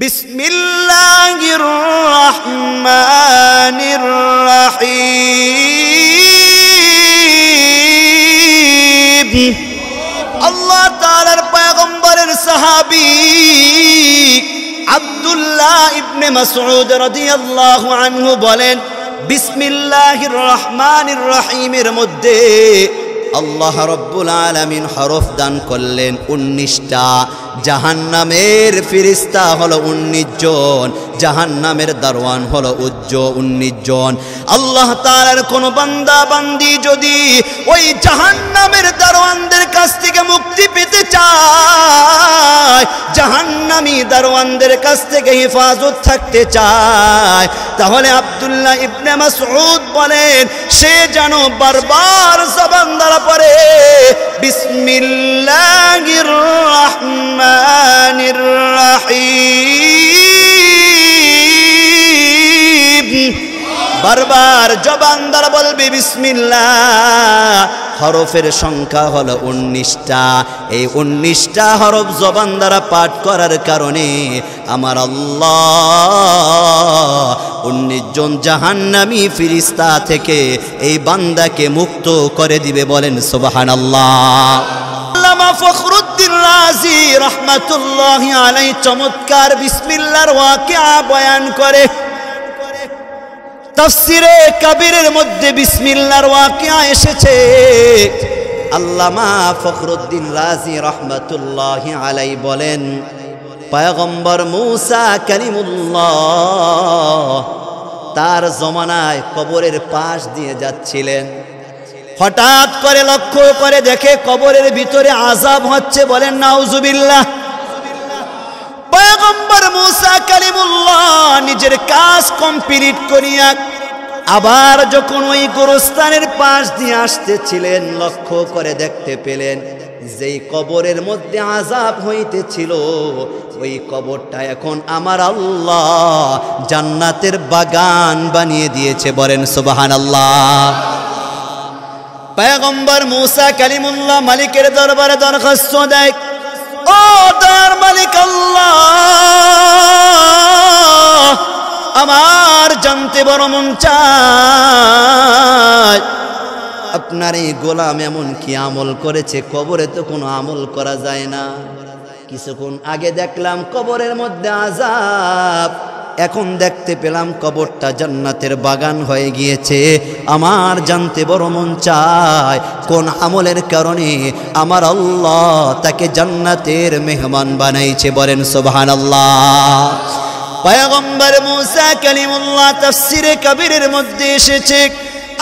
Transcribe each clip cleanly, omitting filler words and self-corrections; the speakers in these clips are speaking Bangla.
বিসমিল্লাহির রহমানির রহিম। আল্লাহ তাআলার পয়গম্বরের সাহাবী আব্দুল্লাহ ইবনে মাসউদ রাদিয়াল্লাহু আনহু বলেন, বিসমিল্লাহির রহমানির রহিমের মধ্যে আল্লাহ রাব্বুল আলামিন হরফ দান করলেন 19টা। জাহান্নামের ফেরেশতা হলো 19 জন, জাহান্নামের দারওয়ান হলো 19 জন। আল্লাহ তাআলার কোন বান্দা বান্দি যদি ওই জাহান্নামের দারওয়ানদের কাছ থেকে মুক্তি পেতে চায়, জাহান্নামী দারওয়ানদের কাছ থেকে হেফাজত থাকতে চায়, তাহলে আব্দুল্লাহ ইবনে মাসউদ বলেন সে যেন বারবার জবান দ্বারা পড়ে বিসমিল্লাহির রহমানির রহিম। বারবার জবান দ্বারা বলবে বিসমিল্লাহ। হরফের সংখ্যা হলো 19টা। এই 19টা হরফ জবান দ্বারা পাঠ করার কারণে আমার আল্লাহ 19 জন জাহান্নামী ফেরেশতা থেকে এই বান্দাকে মুক্ত করে দিবে। বলেন সুবহানাল্লাহ। আল্লামা ফখরুদ্দীন রাজি রাহমাতুল্লাহি আলাইহি চমৎকার বিসমিল্লাহর ওয়াকিয়া বয়ান করে। তাফসিরে কবিরের মধ্যে বিসমিল্লাহর ওয়াকিয়া এসেছে। আল্লামা ফখরুদ্দীন রাজি রাহমাতুল্লাহি আলাইহি বলেন, পয়গম্বর মুসা কালিমুল্লাহ তার জমানায় কবরের পাশ দিয়ে যাচ্ছিলেন। হঠাৎ করে লক্ষ্য করে দেখে কবরের ভিতরে আযাব হচ্ছে। বলেন নাউজুবিল্লাহ। পয়গম্বর মুসা কালিমুল্লাহ নিজের কাজ কমপ্লিট করিয়া আবার যখন ওই গোরস্থানের পাশ দিয়ে আসতেছিলেন, লক্ষ্য করে দেখতে পেলেন যেই কবরের মধ্যে আযাব হইতেছিল ওই কবরটা এখন আমার আল্লাহ জান্নাতের বাগান বানিয়ে দিয়েছে। বলেন সুবহানাল্লাহ। পয়গম্বর মুসা কালিমুল্লাহ মালিকের দরবারে দরখাস্ত দেয়, ও দয়ার মালিক আল্লাহ, আমার জানতে বড় মন চায় আপনার এই গোলাম এমন কি আমল করেছে, কবরে তো কোনো আমল করা যায় না। কিছুক্ষণ আগে দেখলাম কবরের মধ্যে আযাব, এখন দেখতে পেলাম কবরটা জান্নাতের বাগান হয়ে গিয়েছে। আমার জানতে বড় মন চায় কোন আমলের কারণে আমার আল্লাহ তাকে জান্নাতের মেহমান বানাইছে। বলেন সুবহানাল্লাহ। পয়গম্বর মুসা কালিমুল্লাহ তাফসিরে কবিরের মধ্যে এসেছে।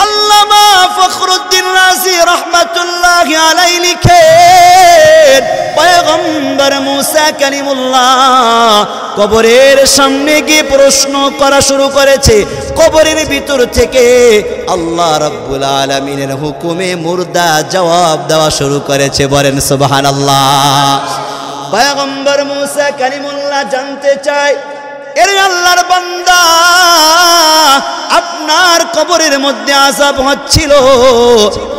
আল্লামা ফখরুদ্দীন রাজি রাহমাতুল্লাহি আলাইহি লিখেন, পয়গম্বর মুসা কালিমুল্লাহ কবরের সামনে গিয়ে প্রশ্ন করা শুরু করেছে। কবরের ভিতর থেকে আল্লাহ রাব্বুল আলামিনের হুকুমে মুর্দা জবাব দেওয়া শুরু করেছে। বলেন সুবহানাল্লাহ। পয়গম্বর মুসা কালিমুল্লাহ জানতে চায়, এর আল্লাহর বান্দা, আপনার কবরের মধ্যে আযাব হচ্ছিল,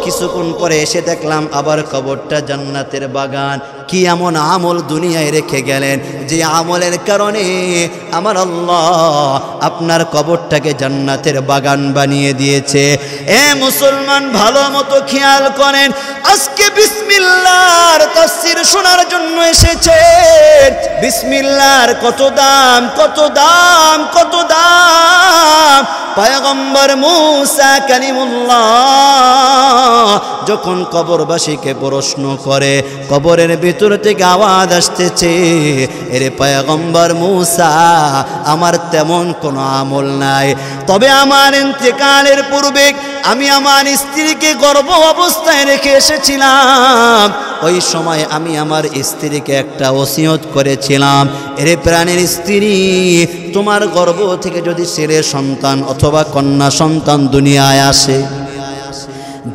কিছুক্ষণ পরে এসে দেখলাম আবার কবরটা জান্নাতের বাগান। কি এমন আমল দুনিয়ায় রেখে গেলেন যে আমলের কারণে আমার আল্লাহ আপনার কবরটাকে জান্নাতের বাগান বানিয়ে দিয়েছে? এ মুসলমান, ভালো মতো খেয়াল করেন। আজকে বিসমিল্লাহর তাফসীর শোনার জন্য এসেছেন। বিসমিল্লাহর কত দাম, কত দাম, কত দাম। পয়গম্বর মুসা কালিমুল্লাহ যখন কবরবাসীকে প্রশ্ন করে, কবরের ভিতর থেকে আওয়াজ আসতেছে, এরে পয়গম্বর মুসা, আমার তেমন কোনো আমল নাই, তবে আমার ইন্তেকালের পূর্বে আমি আমার স্ত্রীকে গর্ভ অবস্থায় রেখে এসেছিলাম। ওই সময় আমি আমার স্ত্রীকে একটা ওসিয়ত করেছিলাম, এরে প্রাণের স্ত্রী, তোমার গর্ভ থেকে যদি ছেলে সন্তান অথবা কন্যা সন্তান দুনিয়ায় আসে,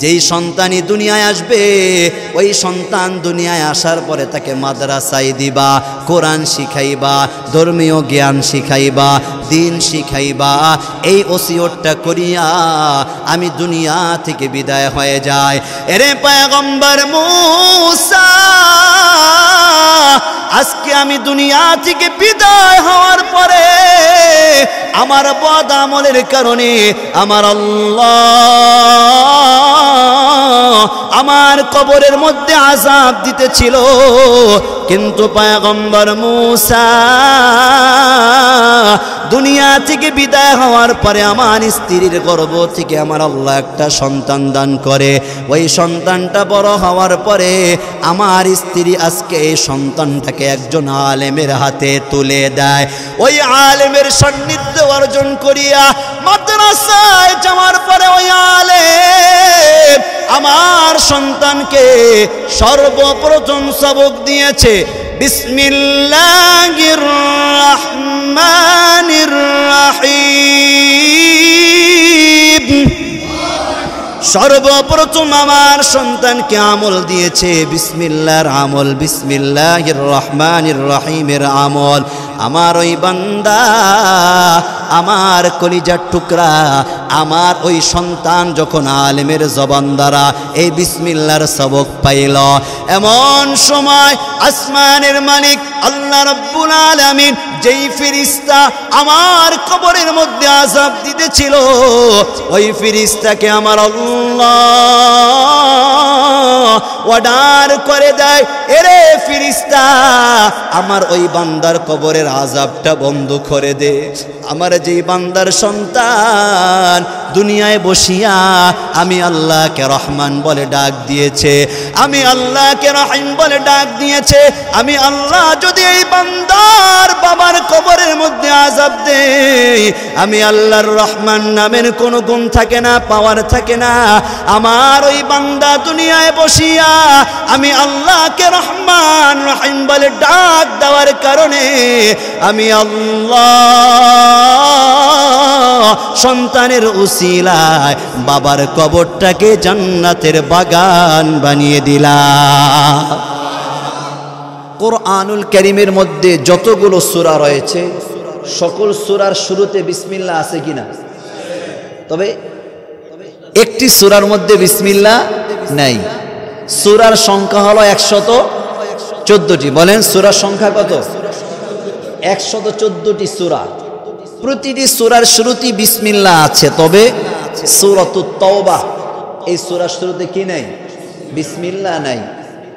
যেই সন্তানই দুনিয়ায় আসবে ওই সন্তান দুনিয়ায় আসার পরে তাকে মাদ্রাসায় দিবা, কোরআন শিখাইবা, ধর্মীয় জ্ঞান শিখাইবা, দিন শিখাইবা। এই ওসিয়তটা করিয়া আমি দুনিয়া থেকে বিদায় হয়ে যাই। এরে পয়গম্বর মুসা, আজকে আমি দুনিয়া থেকে বিদায় হওয়ার আমার বদ আমলের কারণে আমার আল্লাহ আমার কবরের মধ্যে আযাব দিতেছিল। কিন্তু পয়গম্বর মূসা দুনিয়া থেকে বিদায় হওয়ার পরে আমার স্ত্রীর গর্ভ থেকে আমার আল্লাহ একটা সন্তান দান করে। ওই সন্তানটা বড় হওয়ার পরে আমার স্ত্রী আজকে এই সন্তানটাকে একজন আলেমের হাতে তুলে দেয়। ওই আলেমের সান্নিধ্য অর্জন করিয়া মাদ্রাসায় যাওয়ার পরে ওই আলেম আমার সন্তানকে সর্বপ্রথম সবক দিয়েছে বিসমিল্লাহির রহমানির রহিম। সর্বপ্রথম আমার সন্তানকে আমল দিয়েছে বিসমিল্লাহর আমল, বিসমিল্লাহির রহমানির রহিমের আমল। আমার ওই বান্দা আমার কলিজার টুকরা আমার ওই সন্তান যখন আলেমের জবান দ্বারা এই বিসমিল্লাহর সবক পাইল, এমন সময় আসমানের মালিক আল্লাহ রাব্বুল আলামিন যেই ফেরেশতা আমার কবরের মধ্যে আযাব দিতেছিল ওই ফেরেশতাকে আমার আল্লাহ অর্ডার করে দেয়, এরে ফেরেশতা আমার ওই বান্দার কবরের আযাবটা বন্ধ করে দে। আমার যেই বান্দার সন্তান দুনিয়ায় বসিয়া আমি আল্লাহকে রহমান বলে ডাক দিয়েছে, আমি আল্লাহকে রহিম বলে ডাক দিয়েছে, আমি আল্লাহ যদি এই বান্দার বাবার কবরের মধ্যে আযাব দেই, আমি আল্লাহর রহমান নামের কোনো গুণ থাকে না, পাওয়ার থাকে না। আমার ওই বান্দা দুনিয়ায় বসিয়া আমি আল্লাহকে রহমান রহিম বলে ডাক দেওয়ার কারণে আমি আল্লাহ সন্তানের উসিলায় বাবার কবরটাকে জান্নাতের বাগান বানিয়ে দিলাম। কোরআনুল কারীমের মধ্যে যতগুলো সূরা রয়েছে সকল সূরার শুরুতে বিসমিল্লাহ আছে কিনা? তবে একটি সূরার মধ্যে বিসমিল্লাহ নাই। সূরার সংখ্যা হলো 114টি। বলেন সূরার সংখ্যা কত? 114টি সূরা। প্রতিটি সূরার শুরুতে বিসমিল্লাহ আছে, তবে সূরাতুত তাওবা এই সূরার শুরুতে কি নাই? বিসমিল্লাহ নাই।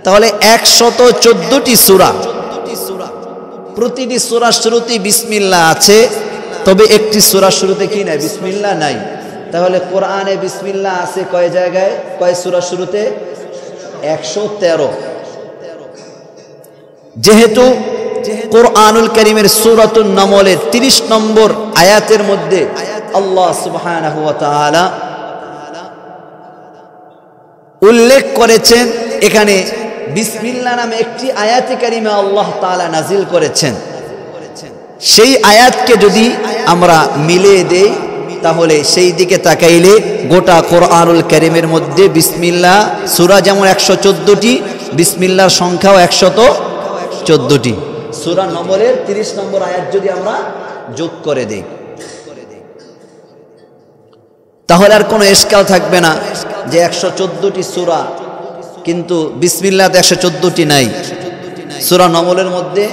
তাহলে 114টি সূরা, প্রতিটি সূরার শুরুতে বিসমিল্লাহ আছে, তবে একটি সূরার শুরুতে কি নাই? বিসমিল্লাহ নাই। তাহলে কোরআনে বিসমিল্লাহ আছে কয় জায়গায়, কয় সূরার শুরুতে? 113। যেহেতু কোরআনুল কারীমের সূরাতুন নামলের 30 নম্বর আয়াতের মধ্যে আল্লাহ সুবহানাহু ওয়া তাআলা উল্লেখ করেছেন, এখানে বিসমিল্লাহ নামে একটি আয়াতে কারিমা আল্লাহ তাআলা নাজিল করেছেন। সেই আয়াতকে যদি আমরা মিলিয়ে দেই তাহলে সেই দিকে তাকাইলে গোটা কোরআনুল কারীমের মধ্যে বিসমিল্লাহ সূরা যেমন 114টি, বিসমিল্লাহর সংখ্যাও 114টি। সূরা নম্বরের 30 নম্বর আয়াত যদি আমরা যোগ করে দেই তাহলে আর কোনো ইশকাল থাকবে না যে 114টি সূরা, কিন্তু বিসমিল্লাহ 114টি নাই। সূরা নম্বরের মধ্যে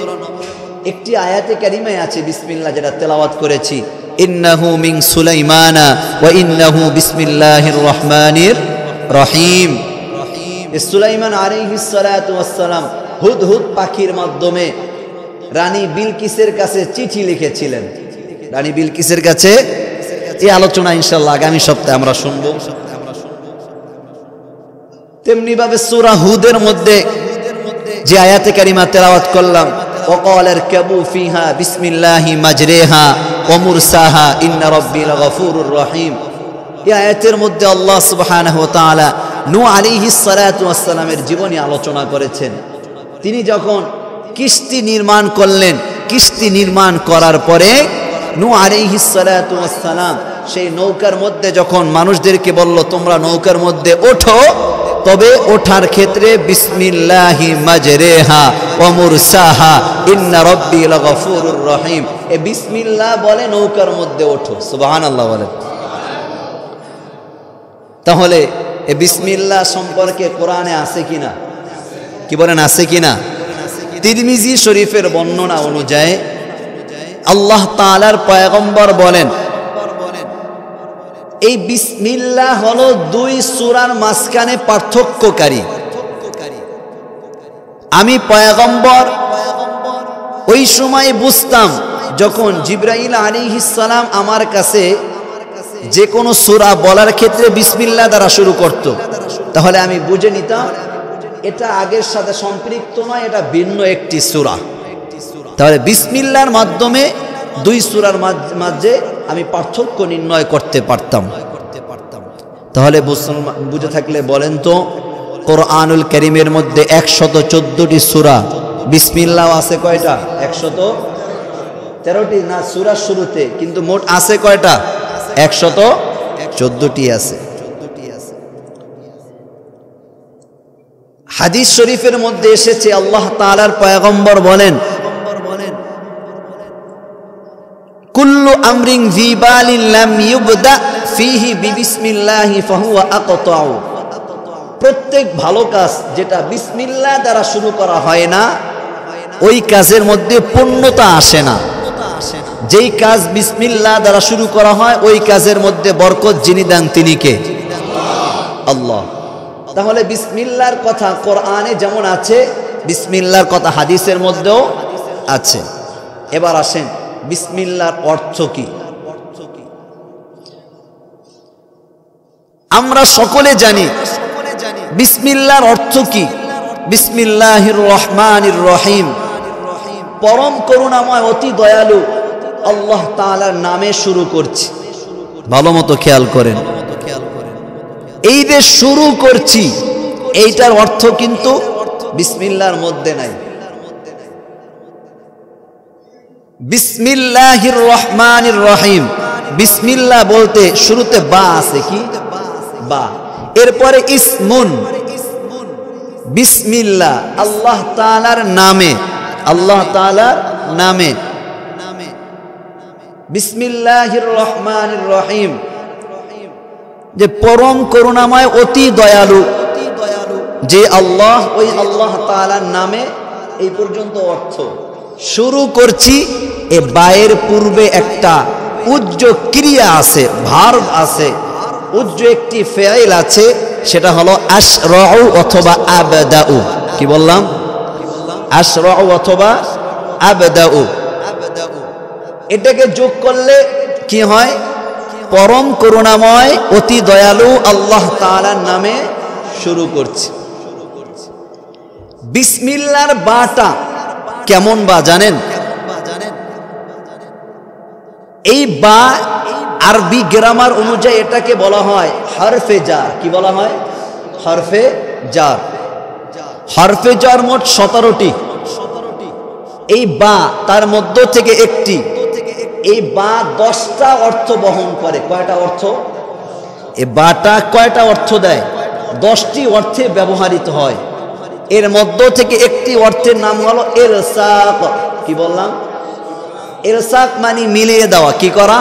একটি আয়াতে কারিমায় আছে বিসমিল্লাহ, যেটা তেলাওয়াত করেছি, ইন্নাহু মিন সুলাইমানা ওয়া ইন্নাহু বিসমিল্লাহির রহমানির রহিম। সুলাইমান আলাইহিস সালাতু ওয়াস সালাম হুদহুদ পাখির মাধ্যমে রানী বিলকিসের কাছে চিঠি লিখেছিলেন। রানী বিলকিসের কাছে এই আলোচনা ইনশাআল্লাহ আগামী সপ্তাহে আমরা শুনবো। তেমনি ভাবে সূরা হুদের মধ্যে যে আয়াতে কারিমা তেলাওয়াত করলাম, ওয়াকাল আরকাবু ফিহা বিসমিল্লাহি মাজরিহা ওয়া মুরসাহা ইন্না রাব্বি লাগফুরুর রহিম, এই আয়াতের মধ্যে আল্লাহ সুবহানাহু ওয়া তাআলা নূহ আলাইহিস সালাতু ওয়াস সালামের জীবনী আলোচনা করেছেন। তিনি যখন কিস্তি নির্মাণ করলেন, কিস্তি নির্মাণ করার পরে নূহ আলাইহিস সালাতু ওয়াস সালাম সেই নৌকার মধ্যে যখন মানুষদেরকে বলল তোমরা নৌকার মধ্যে ওঠো, তবে ওঠার ক্ষেত্রে বিসমিল্লাহি মাজরিহা ওয়া মুরসাহা ইন্না রাব্বি লাগফুরুর রহিম, এই বিসমিল্লাহ বলে নৌকার মধ্যে ওঠো। সুবহানাল্লাহ বলেন। তাহলে এই বিসমিল্লাহ সম্পর্কে কোরআনে আছে কিনা? কি বলেন, আছে কিনা? তিরমিজি শরীফের বর্ণনা অনুযায়ী আল্লাহ তাআলার পয়গম্বর বলেন, এই বিসমিল্লাহ হলো দুই সূরার মাঝখানে পার্থক্যকারী। আমি পয়গম্বর ওই সময় বুঝতাম যখন জিবরাইল আলাইহিস সালাম আমার কাছে যে কোনো সূরা বলার ক্ষেত্রে বিসমিল্লাহ দ্বারা শুরু করত, তাহলে আমি বুঝে নিতাম এটা আগের সাথে সম্পৃক্ত নয়, এটা ভিন্ন একটি সূরা। তাহলে বিসমিল্লাহর মাধ্যমে দুই সূরার মাঝে আমি পার্থক্য নির্ণয় করতে পারতাম। তাহলে বুঝে থাকলে বলেন তো, কোরআনুল কারীমের মধ্যে 114টি সূরা, বিসমিল্লাহ আছে কয়টা? 113টি না সূরার শুরুতে, কিন্তু মোট আছে কয়টা? 114টি আছে। হাদিস শরীফের মধ্যে এসেছে আল্লাহ তাআলার পয়গম্বর বলেন, কুল্লু আমরিন যিবালিন লাম ইউবদা ফীহি বিবিসমিল্লাহি ফাহুয়া আকতাউ। প্রত্যেক ভালো কাজ যেটা বিসমিল্লাহ দ্বারা শুরু করা হয় না, ওই কাজের মধ্যে পূর্ণতা আসে না। যেই কাজ বিসমিল্লাহ দ্বারা শুরু করা হয়, ওই কাজের মধ্যে বরকত যিনি দেন তিনি কে? আল্লাহ। তাহলে বিসমিল্লাহর কথা কোরআনে যেমন আছে, বিসমিল্লাহর কথা হাদিসের মধ্যেও আছে। এবার আসেন, বিসমিল্লাহর অর্থ কি? আমরা সকলে জানি বিসমিল্লাহর অর্থ কি। বিসমিল্লাহির রহমানির রহিম, পরম করুণাময় অতি দয়ালু আল্লাহ তাআলার নামে শুরু করছি। ভালো মতো খেয়াল করেন, এই যে শুরু করছি এইটার অর্থ কিন্তু বিসমিল্লাহর মধ্যে নাই। বিসমিল্লাহির রহমানির রহিম, বিসমিল্লাহ বলতে শুরুতে বা আছে, কি বা, এরপরে ইসমুন, বিসমিল্লাহ আল্লাহ তাআলার নামে, আল্লাহ তাআলার নামে। বিসমিল্লাহির রহমানির রহিম, যে পরম করুণাময় অতি দয়ালু যে আল্লাহ, ওই আল্লাহ তাআলার নামে। এই পর্যন্ত অর্থ। শুরু করছি, এ বায়ের পূর্বে একটা উজ্জ ক্রিয়া আছে, ভার্ব আছে, উজ্জ একটি ফেইল আছে, সেটা হলো আশরাউ অথবা আবদাউ। কি বললাম? আশরাউ অথবা আবদাউ। এটাকে যোগ করলে কি হয়? পরম করুণাময় অতি দয়ালু আল্লাহ তাআলার নামে শুরু করছি। বিসমিল্লাহর বাটা কেমন বা জানেন? এই বা আরবি গ্রামার অনুযায়ী এটাকে বলা হয় হরফে জার। কি বলা হয়? হরফে জার। হরফে জার মোট 17টি। এই বা তার মধ্য থেকে একটি, এই বা 10টা অর্থ বহন করে। কয়টা অর্থ? এই বাটা কয়টা অর্থ দেয়? 10টি অর্থে ব্যবহৃত হয়। এর মধ্য থেকে একটি অর্থের নাম হলো ইরসাক। কি বললাম? ইরসাক মানে মিলিয়ে দেওয়া। কি করা?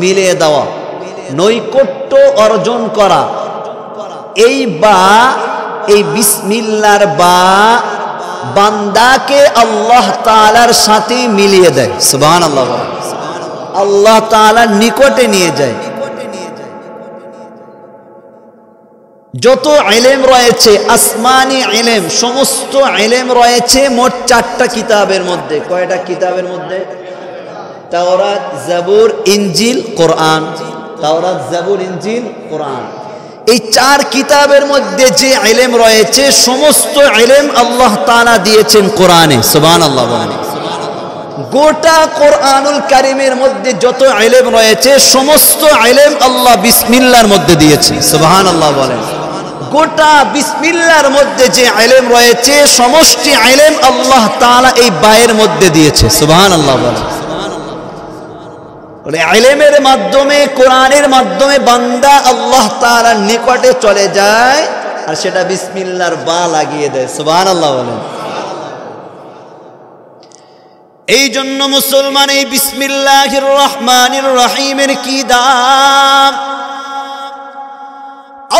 মিলিয়ে দেওয়া, নৈকট্য অর্জন করা। এই বা, এই বিসমিল্লাহর বা বান্দাকে আল্লাহ তাআলার সাথে মিলিয়ে দেয়। সুবহানাল্লাহ। আল্লাহ তাআলার নিকটে নিয়ে যায়। যত ইলম রয়েছে, আসমানি ইলম, সমস্ত ইলম রয়েছে মোট 4টা কিতাবের মধ্যে। কয়টা কিতাবের মধ্যে? তাওরাত, জাবুর, ইনজিল, কোরআন। তাওরাত, জাবুর, ইনজিল, কোরআন। এই 4 কিতাবের মধ্যে যে ইলম রয়েছে, সমস্ত ইলম আল্লাহ তাআলা দিয়েছেন কোরআনে। সুবহানাল্লাহ। গোটা কোরআনুল কারীমের মধ্যে যত ইলম রয়েছে, সমস্ত ইলম আল্লাহ বিসমিল্লাহর মধ্যে দিয়েছেন। সুবহানাল্লাহ বলেন। গোটা বিসমিল্লাহর মধ্যে যে ইলম রয়েছে, সমষ্টি ইলম আল্লাহ তাআলা এই বায়ের মধ্যে দিয়েছে। সুবহানাল্লাহ বলেন। ইলমের মাধ্যমে, কোরআনের মাধ্যমে বান্দা আল্লাহ তাআলার নিকটে চলে যায়, আর সেটা বিসমিল্লাহর বা লাগিয়ে দেয়। সুবহানাল্লাহ বলেন। এই জন্য মুসলমান এই বিসমিল্লাহির রহমানির রহিমের কি দাম!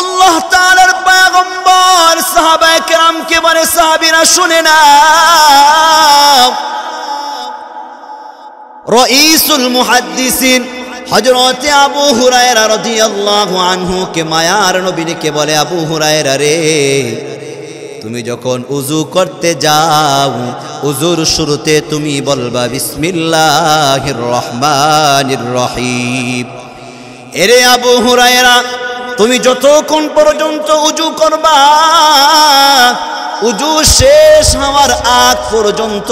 আল্লাহ তাআলার পয়গম্বর সাহাবায়ে কেরামকে বলে, সাহাবীরা শুনে নাও, রাইসুল মুহাদ্দিসিন হযরতে আবু হুরায়রা রাদিয়াল্লাহু আনহু কে মায়ার নবীকে বলে, আবু হুরায়রা রে, তুমি যখন উযু করতে যাও উযুর শুরুতে তুমি বলবা বিসমিল্লাহির রহমানির রহিম। এরে আবু হুরায়রা, তুমি যতক্ষণ পর্যন্ত উযু করবা উযু শেষ হওয়ার আগ পর্যন্ত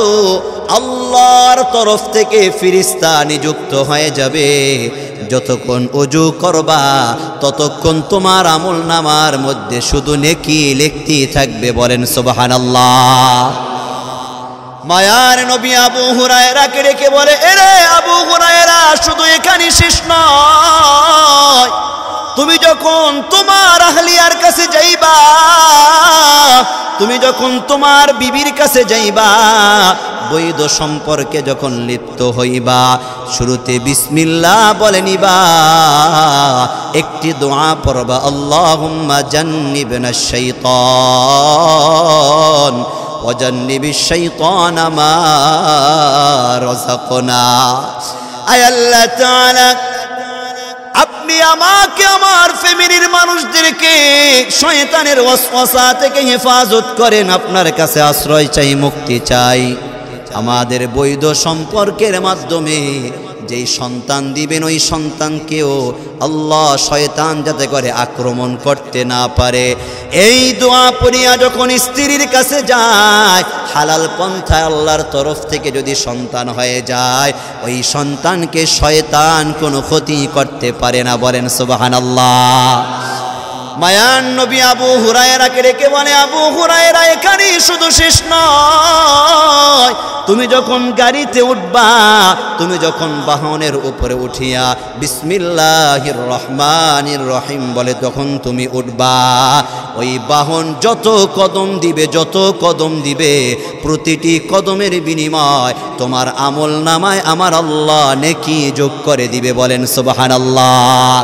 আল্লাহর তরফ থেকে ফেরেশতা নিযুক্ত হয়ে যাবে। যতক্ষণ উযু করবা ততক্ষণ তোমার আমলনামার মধ্যে শুধু নেকি লিখতেই থাকবে। বলেন সুবহানাল্লাহ। মায়ার নবী আবু হুরায়রাকে রেখে বলে, এরে আবু হুরায়রা, শুধু এখানে শেষ নয়, তুমি যখন তোমার আহলিয়ার কাছে যাইবা, তুমি যখন তোমার বিবির কাছে যাইবা, বৈধ সম্পর্কে যখন লিপ্ত হইবা, শুরুতে বিসমিল্লাহ বলে নিবা, একটি দোয়া পড়বা, আল্লাহুম্মা জান্নিবনাশ শাইতান ওয়া জান্নিবিশ শাইতানা মা রাযাকনা। আয় আল্লাহ তাআলা, আপনি আমাকে আমার ফ্যামিলির মানুষদেরকে শয়তানের ওয়াসওয়াসা থেকে হেফাজত করেন। আপনার কাছে আশ্রয় চাই, মুক্তি চাই। আমাদের বৈধ সম্পর্কের মাধ্যমে যেই সন্তান দিবেন ওই সন্তানকেও আল্লাহ শয়তান যাতে করে আক্রমণ করতে না পারে। এই দোয়া পড়িয়া যখন স্ত্রীর কাছে যায়, হালাল পন্থায় আল্লাহর তরফ থেকে যদি সন্তান হয়ে যায়, ওই সন্তানকে শয়তান কোনো ক্ষতি করতে পারে না। বলেন সুবহানাল্লাহ। মায়ান নবী আবু হুরায়রাকে রেখে বলে, আবু হুরায়রা, এখানেই শুধু শেষ নয়, তুমি যখন গাড়িতে উঠবা, তুমি যখন বাহনের উপরে উঠিয়া বিসমিল্লাহির রহমানির রহিম বলে তখন তুমি উঠবা, ওই বাহন যত কদম দিবে, যত কদম দিবে, প্রতিটি কদমের বিনিময় তোমার আমল নামায় আমার আল্লাহ নেকি যোগ করে দিবে। বলেন সুবহানাল্লাহ।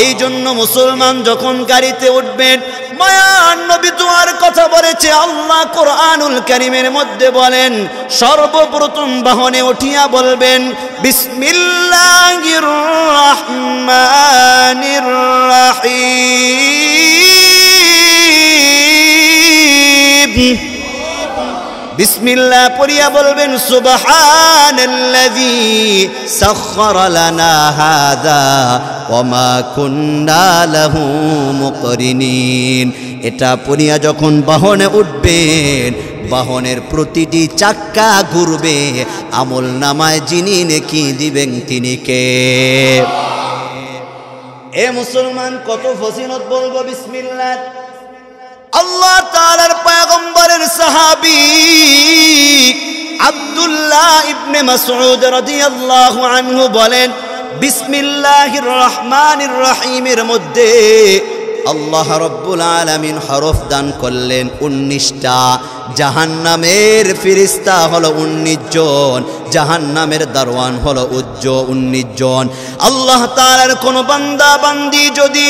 এই জন্য মুসলমান যখন গাড়িতে উঠবেন, মায়ার নবী দোয়ার কথা বলেছে। আল্লাহ কোরআনুল কারীমের মধ্যে বলেন, সর্বপ্রথম বাহনে উঠিয়া বলবেন বিসমিল্লাহির রহমানির রহিম। বিসমিল্লাহ পড়িয়া বলবেন সুবহানাল্লাযী সাখখারা লানা হাযা ওয়া মা কুন্না লাহু মুকরিনিন। এটা পড়িয়া যখন বাহনে উঠবেন, বাহনের প্রতিটি চাক্কা ঘুরবে, আমল নামায় যিনি নেকি দিবেন তিনি কে? এ মুসলমান, কত ফজিলত বলবো বিসমিল্লাহ। আল্লাহ তাআলার পয়গম্বরের সাহাবী আব্দুল্লাহ ইবনে মাসউদ রাদিয়াল্লাহু আনহু বলেন, বিসমিল্লাহির রহমানির রহিমের মধ্যে আল্লাহ রাব্বুল আলামিন হরফ দান করলেন 19টা। জাহান্নামের ফেরেশতা হলো 19 জন, জাহান্নামের দারওয়ান হলো 19 জন। আল্লাহ তাআলার কোন বান্দা বান্দি যদি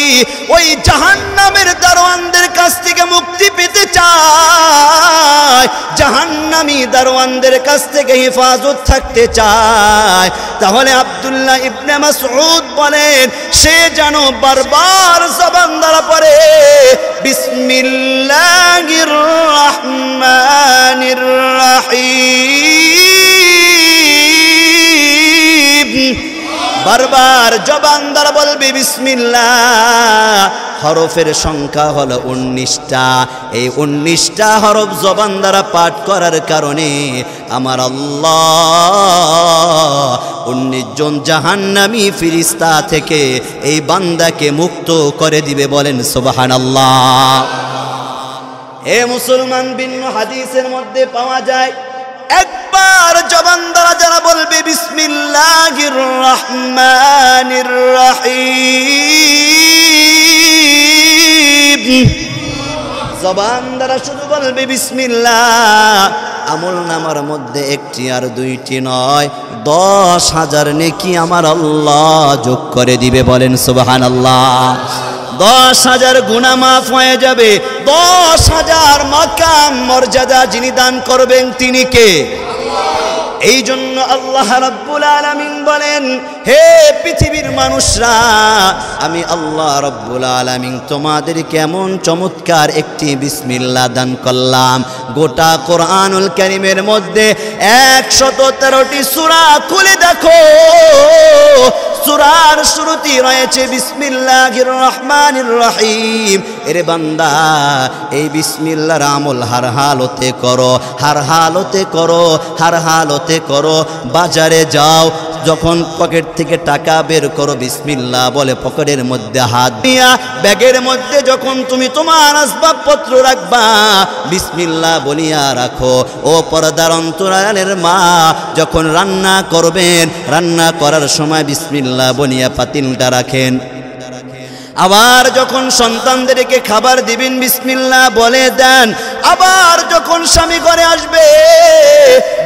ওই জাহান্নামের দারওয়ানদের কাছ থেকে মুক্তি পেতে চায়, জাহান্নামী দারওয়ানদের কাছ থেকে হেফাজত থাকতে চায়, তাহলে আব্দুল্লাহ ইবনে মাসউদ বলেন, সে যেন বারবার জবান দ্বারা পড়ে বিসমিল্লাহির রহমানির রহিম। বারবার জবান দ্বারা বলবে বিসমিল্লাহ। হরফের সংখ্যা হলো 19টা। এই 19টা হরফ জবান দ্বারা পাঠ করার কারণে আমার আল্লাহ 19 জন জাহান্নামী ফেরেশতা থেকে এই বান্দাকে মুক্ত করে দিবে। বলেন সুবহানাল্লাহ। এ মুসলমান, ভিন্ন হাদিসের মধ্যে পাওয়া যায়, একবার জবান দ্বারা যারা বলবে বিসমিল্লাহির রহমানির রহিম, জবান দ্বারা শুধু বলবে বিসমিল্লাহ, আমল নামার মধ্যে একটি আর দুইটি নয়, 10,000 নেকি আমার আল্লাহ যোগ করে দিবে। বলেন সুবহানাল্লাহ। 10,000 গুনাহ মাফ হয়ে যাবে। 10,000 মাকাম মর্যাদা যিনি দান করবেন তিনি কে? এই জন্য আল্লাহ রাব্বুল আলামিন বলেন, হে পৃথিবীর মানুষরা, আমি আল্লাহ রাব্বুল আলামিন তোমাদের কেমন চমৎকার একটি বিসমিল্লাহ দান করলাম। গোটা কোরআনুল কারীমের মধ্যে 113টি সূরা খুলে দেখো, সূরার শুরুতে রয়েছে বিসমিল্লাহির রহমানির রহিম। এরে বান্দা, এই বিসমিল্লাহর আমল হার হালতে করো, হার হালতে করো, হার হালতে করো। বাজারে যাও, যখন পকেট থেকে টাকা বের করো বিসমিল্লাহ বলে পকেটের মধ্যে হাত দিয়া, ব্যাগের মধ্যে যখন তুমি তোমার আসবাবপত্র রাখবা বিসমিল্লাহ বলিয়া রাখো। ও পর্দার অন্তরালের মা, যখন রান্না করবেন রান্না করার সময় বিসমিল্লাহ বলিয়া পাতিলটা রাখেন। আবার যখন সন্তানদেরকে খাবার দিবেন বিসমিল্লাহ বলে দেন। আবার যখন স্বামী ঘরে আসবে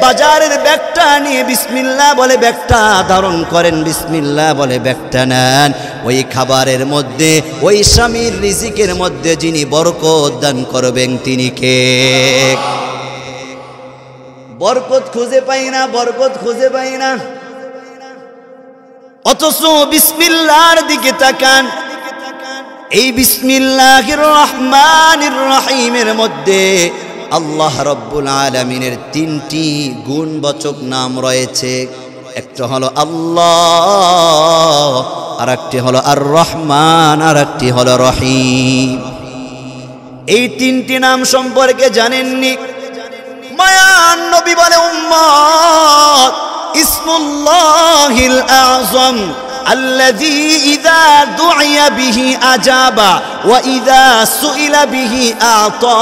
বাজারের ব্যাগটা নিয়ে বিসমিল্লাহ বলে ব্যাগটা ধারণ করেন, বিসমিল্লাহ বলে ব্যাগটা নেন। ওই খাবারের মধ্যে, ওই স্বামীর রিজিকের মধ্যে যিনি বরকত দান করবেন তিনি কে? বরকত খুঁজে পাই না, বরকত খুঁজে পাই না, অথচ বিসমিল্লাহর দিকে তাকান। এই বিসমিল্লাহির রহমানির রহিমের মধ্যে আল্লাহ রাব্বুল আলামিনের 3টি গুণবাচক নাম রয়েছে। একটা হলো আল্লাহ, আর একটি হলো আর রহমান, আর একটি হলো রহিম। এই 3টি নাম সম্পর্কে জানেননি? মায়ান নবী বলে, উম্মত, ইসমুল্লাহিল আযম الذي إذا دعي به أجاب وإذا سئل به أعطى।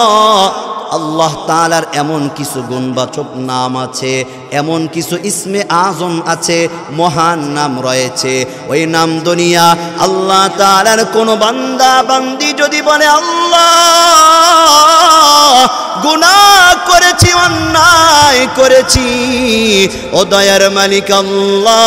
আল্লাহ তাআলার এমন কিছু গুণবাচক নাম আছে, এমন কিছু ইসমে আজম আছে, মহান নাম রয়েছে। ওই নাম দুনিয়া আল্লাহ তাআলার কোন বান্দা বান্দি যদি বলে আল্লাহ গুনাহ করেছি, অন্যায় করেছি, ও দয়ার মালিক আল্লাহ,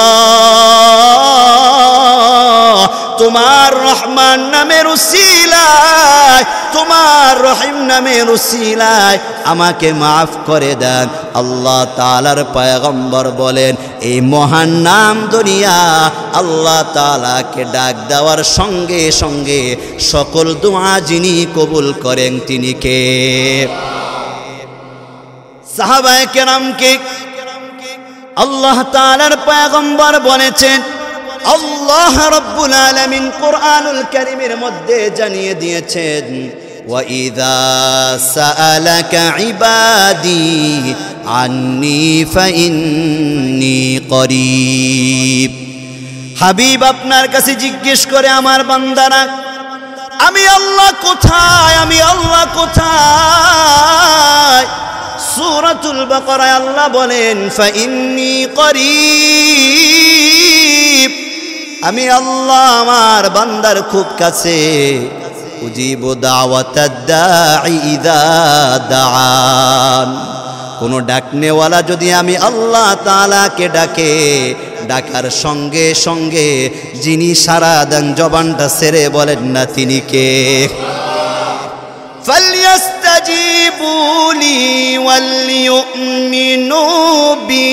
তোমার রহমান নামের উসিলায়, তোমার রহিম নামের উসিলায় আমাকে মাফ করে দেন। আল্লাহ তাআলার পয়গম্বর বলেন, এই মহান নাম দুনিয়া আল্লাহ তাআলাকে ডাক দেওয়ার সঙ্গে সঙ্গে সকল দোয়া যিনি কবুল করেন তিনি কে? সাহাবায়ে কেরামকে আল্লাহ তাআলার পয়গম্বর বলেছেন, আল্লাহ রাব্বুল আলামিন কোরআনুল কারীমের মধ্যে জানিয়ে দিয়েছেন, ওয়াইযা সাআলাকা ইবাদি আন্নী ফাইন্নী করিব। হাবিব আপনার কাছে জিজ্ঞেস করে আমার বান্দারা, আমি আল্লাহ কোথায়, আমি আল্লাহ কোথায়? সূরাতুল বাকারায় আল্লাহ বলেন, ফাইন্নী করিব, আমি আল্লাহ আমার বান্দার খুব কাছে। উজিবু দাওয়াতাদ দাঈ ইযা দাআন। কোনো ডাকনেওয়ালা যদি আমি আল্লাহ তাআলাকে ডাকে, ডাকার সঙ্গে সঙ্গে যিনি সারা দেন, জবানটা ছেড়ে বলেন না তিনি কে? ফালইস্তাজিবু লি ওয়ালইউমিনু বি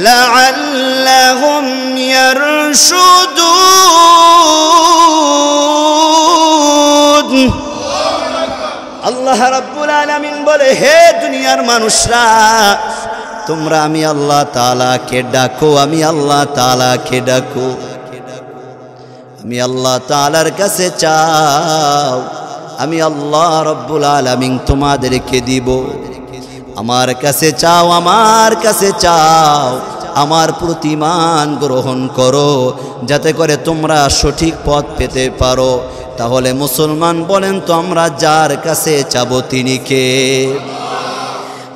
লাআল্লাহুম ইয়ারশুদুন। আল্লাহ রাব্বুল আলামিন বলে, হে দুনিয়ার মানুষরা, তোমরা আমি আল্লাহ তাআলাকে ডাকো, আমি আল্লাহ তাআলাকে ডাকো, আমি আল্লাহ তাআলার কাছে চাও, আমি আল্লাহ রাব্বুল আলামিন তোমাদেরকে দিব। আমার কাছে চাও, আমার কাছে চাও, আমার প্রতিমান গ্রহণ করো, যাতে করে তোমরা সঠিক পথ পেতে পারো। তাহলে মুসলমান বলেন তো, আমরা যার কাছে চাবো তিনি কে?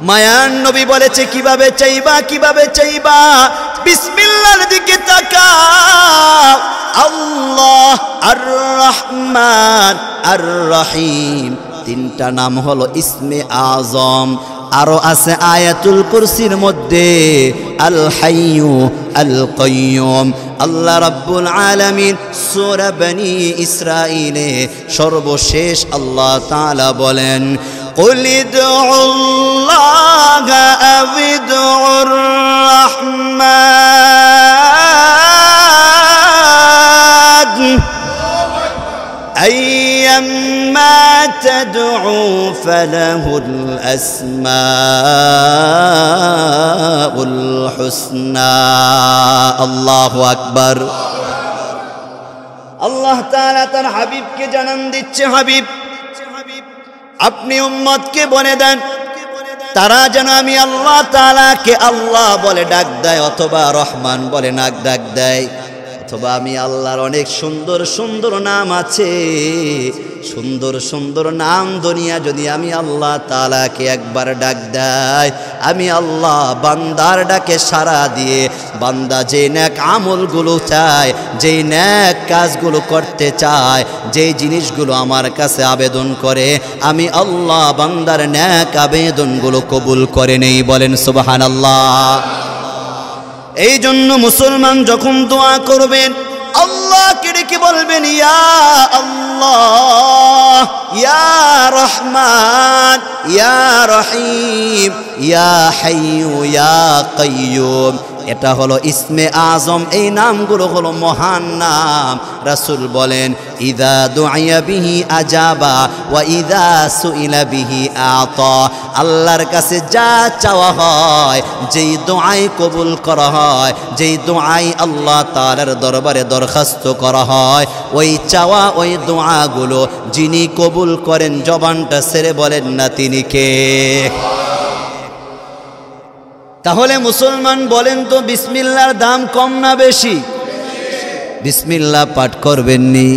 মায়ান নবী বলেছে, কিভাবে চাইবা, কিভাবে চাইবা? বিসমিল্লাহর দিকে তাকাও। আল্লাহ, আর রহমান, আর রহিম, 3টা নাম হলো ইসমে আজম। আরো আছে আয়াতুল কুরসির মধ্যে আল হাইয়ু আল কাইয়ুম। আল্লাহ রাব্বুল আলামিন সূরা বনী ইসরাঈলে সর্বশেষ আল্লাহ তাআলা বলেন, কুল ইদউল্লাহ আও ইদউর রাহমান أيما تدعوا فله الأسماء الحسنى الله أكبر الله تعالى তার হাবিবকে জানান দিচ্ছে হাবিব আপনি উম্মতকে বলে দেন তারা যেন আমি আল্লাহ তাআলাকে আল্লাহ বলে ডাক দেয় অথবা রহমান বলে ডাক দেয় অথবা আমি আল্লাহর অনেক সুন্দর সুন্দর নাম আছে সুন্দর সুন্দর নাম দুনিয়া যদি আমি আল্লাহ তাআলাকে একবার ডাক দেয় আমি আল্লাহ বান্দার ডাকে সাড়া দিয়ে বান্দা যে নেক আমলগুলো চায় যেই নেক কাজগুলো করতে চায় যেই জিনিসগুলো আমার কাছে আবেদন করে আমি আল্লাহ বান্দার নেক আবেদনগুলো কবুল করে নেই বলেন সুবহানাল্লাহ এই জন্য মুসলমান যখন দোয়া করবেন আল্লাহকে ডেকে বলবেন ইয়া আল্লাহ ইয়া রহমান ইয়া রহিম ইয়া হাইয়্যু ইয়া কাইয়্যুম এটা হলো ইসমে আজম এই নামগুলো হলো মহান নাম রাসূল বলেন ইযা দুআয়া বিহি আজাবা ওয়া ইযা সুইলা বিহি আতা আল্লাহর কাছে যা চাওয়া হয় যেই দোয়াই কবুল করা হয় যেই দোয়াই আল্লাহ তাআলার দরবারে দরখাস্ত করা হয় ওই চাওয়া ওই দোয়াগুলো যিনি কবুল করেন জবানটা ছেড়ে বলেন না তিনি কে তাহলে মুসলমান বলেন তো বিসমিল্লাহর দাম কম না বেশি বিসমিল্লাহ পাঠ করবেন নি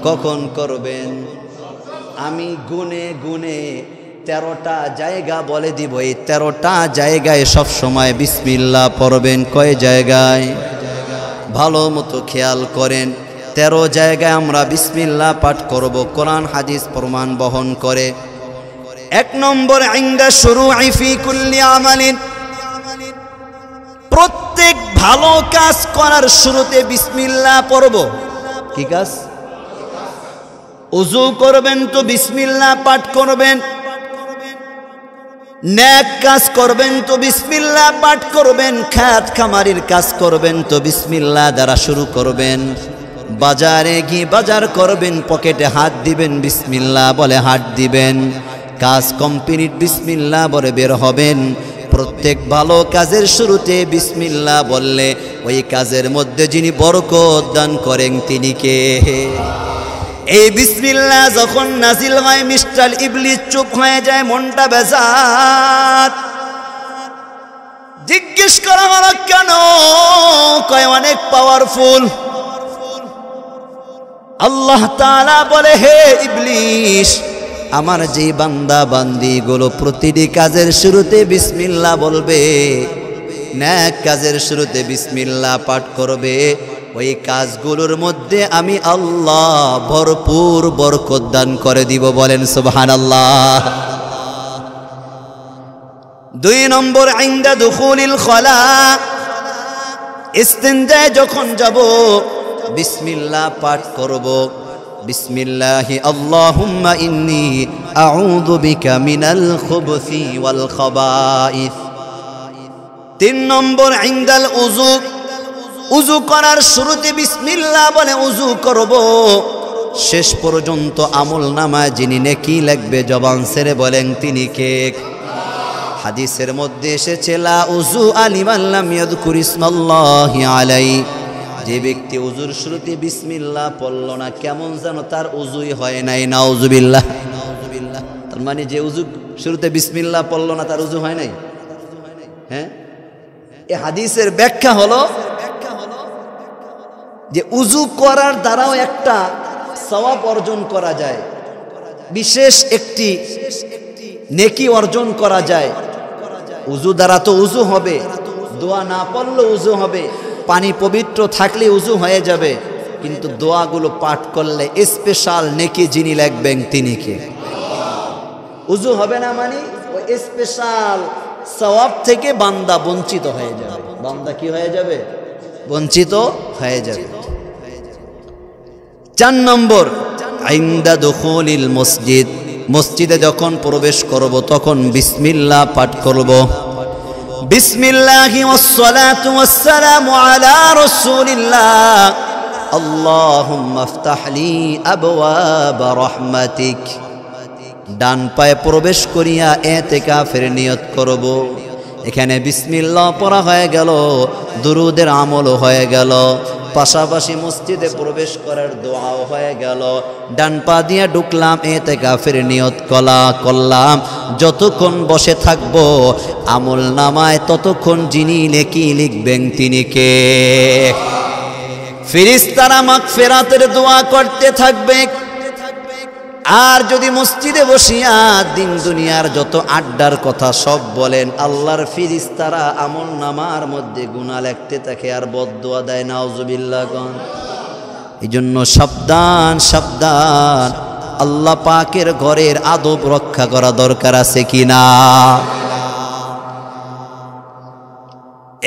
কখন করবেন আমি গুনে গুনে 13টা জায়গা বলে দিব এই 13টা জায়গায় সব সময় বিসমিল্লাহ পড়বেন কয় জায়গায় ভালো মতো খেয়াল করেন 13 জায়গায় আমরা বিসমিল্লাহ পাঠ করব কোরআন হাদিস প্রমাণ বহন করে এক নম্বর ইনদা শুরুই ফি কুল্লি আমালিন প্রত্যেক ভালো কাজ করার শুরুতে বিসমিল্লাহ পড়ব কি কাজ ওযু করবেন তো বিসমিল্লাহ পাঠ করবেন নেক কাজ করবেন তো বিসমিল্লাহ পাঠ করবেন খাত খামারির কাজ করবেন তো বিসমিল্লাহ দ্বারা শুরু করবেন বাজারে গিয়ে বাজার করবেন পকেটে হাত দিবেন বিসমিল্লাহ বলে হাত দিবেন কাজ কমপ্লিট বিসমিল্লাহ বলে বের হবেন প্রত্যেক ভালো কাজের শুরুতে বিসমিল্লাহ বললে ওই কাজের মধ্যে যিনি বরকত দান করেন তিনি কে এই বিসমিল্লাহ যখন নাজিল হয় মিস্টার ইবলিস চুপ হয়ে যায় মনটা বেজার জিজ্ঞেস করা হলো কেন কয় অনেক পাওয়ারফুল আল্লাহ তাআলা বলে হে ইবলিস আমার যে বান্দা বান্দিগুলো প্রতিটি কাজের শুরুতে বিসমিল্লাহ বলবে নেক কাজের শুরুতে বিসমিল্লাহ পাঠ করবে ওই কাজগুলোর মধ্যে আমি আল্লাহ ভরপুর বরকত দান করে দিব বলেন সুবহানাল্লাহ 2 নম্বর ইনদা দুখুলিল খলা ইস্তিনজায় যখন যাব বিসমিল্লাহ পাঠ করব বিসমিল্লাহি আল্লাহুম্মা ইন্নী আউযু বিকা মিনাল খুবুসি ওয়াল খাবাইস 3 নম্বর ইনদাল উযু উযু করার শুরুতে বিসমিল্লাহ বলে উযু করব শেষ পর্যন্ত আমলনামায় যিনি নেকি লিখবে জবান ছেড়ে বলেন তিনি কে হাদিসের মধ্যে এসেছে লা উযু আলিমান লাম ইয়াযকুর ইসমাল্লাহি আলাইহি যে ব্যক্তি উযুর শুরুতে বিসমিল্লাহ পড়ল না কেমন যেন তার উযুই হয় নাই নাউযুবিল্লাহ তার মানে যে উযু শুরুতে বিসমিল্লাহ পড়ল না তার উযু হয় নাই হ্যাঁ এই হাদিসের ব্যাখ্যা হলো যে উযু করার দ্বারাও একটা সওয়াব অর্জন করা যায় বিশেষ একটি নেকি অর্জন করা যায় উযু দ্বারা তো উযু হবে দোয়া না পড়লে উযু হবে পানি পবিত্র থাকলে উযু হয়ে যাবে কিন্তু দোয়াগুলো পাঠ করলে স্পেশাল নেকি যিনি লিখবেন তিনি কে উযু হবে না মানে ওই স্পেশাল সওয়াব থেকে বান্দা বঞ্চিত হয়ে যাবে বান্দা কি হয়ে যাবে বঞ্চিত হয়ে যাবে 4 নম্বর ইনদা দুখুলিল মসজিদ মসজিদে যখন প্রবেশ করব তখন বিসমিল্লাহ পাঠ করব। বিসমিল্লাহি ওয়াসসালাতু ওয়াসসালামু আলা রাসূলিল্লাহ আল্লাহুম্মা ইফতাহ লি আবওয়াব রাহমাতিক। ডান পায়ে প্রবেশ করিয়া ইতিকাফের নিয়ত করব। এখানে বিসমিল্লাহ পড়া হয়ে গেল, দুরুদের আমলও হয়ে গেল, পাশাপাশি মসজিদে প্রবেশ করার দোয়াও হয়ে গেল। ডান পা দিয়ে ঢুকলাম, ইতিকাফের নিয়ত করলাম। যতক্ষণ বসে থাকব আমল নামায় ততক্ষণ যিনি নেকি লিখবেন তিনি কে? ফেরেশতারা মাগফিরাতের দোয়া করতে থাকবে। আর যদি মসজিদে বসিয়া দিন দুনিয়ার যত আড্ডার কথা সব বলেন, আল্লাহর ফেরেশতারা আমল নামার মধ্যে গুনাহ লিখতে থাকে আর বদদুয়া দেয়। নাউজুবিল্লাহ। এই জন্য সাবধান সাবধান, আল্লাহ পাকের ঘরের আদব রক্ষা করা দরকার আছে কিনা?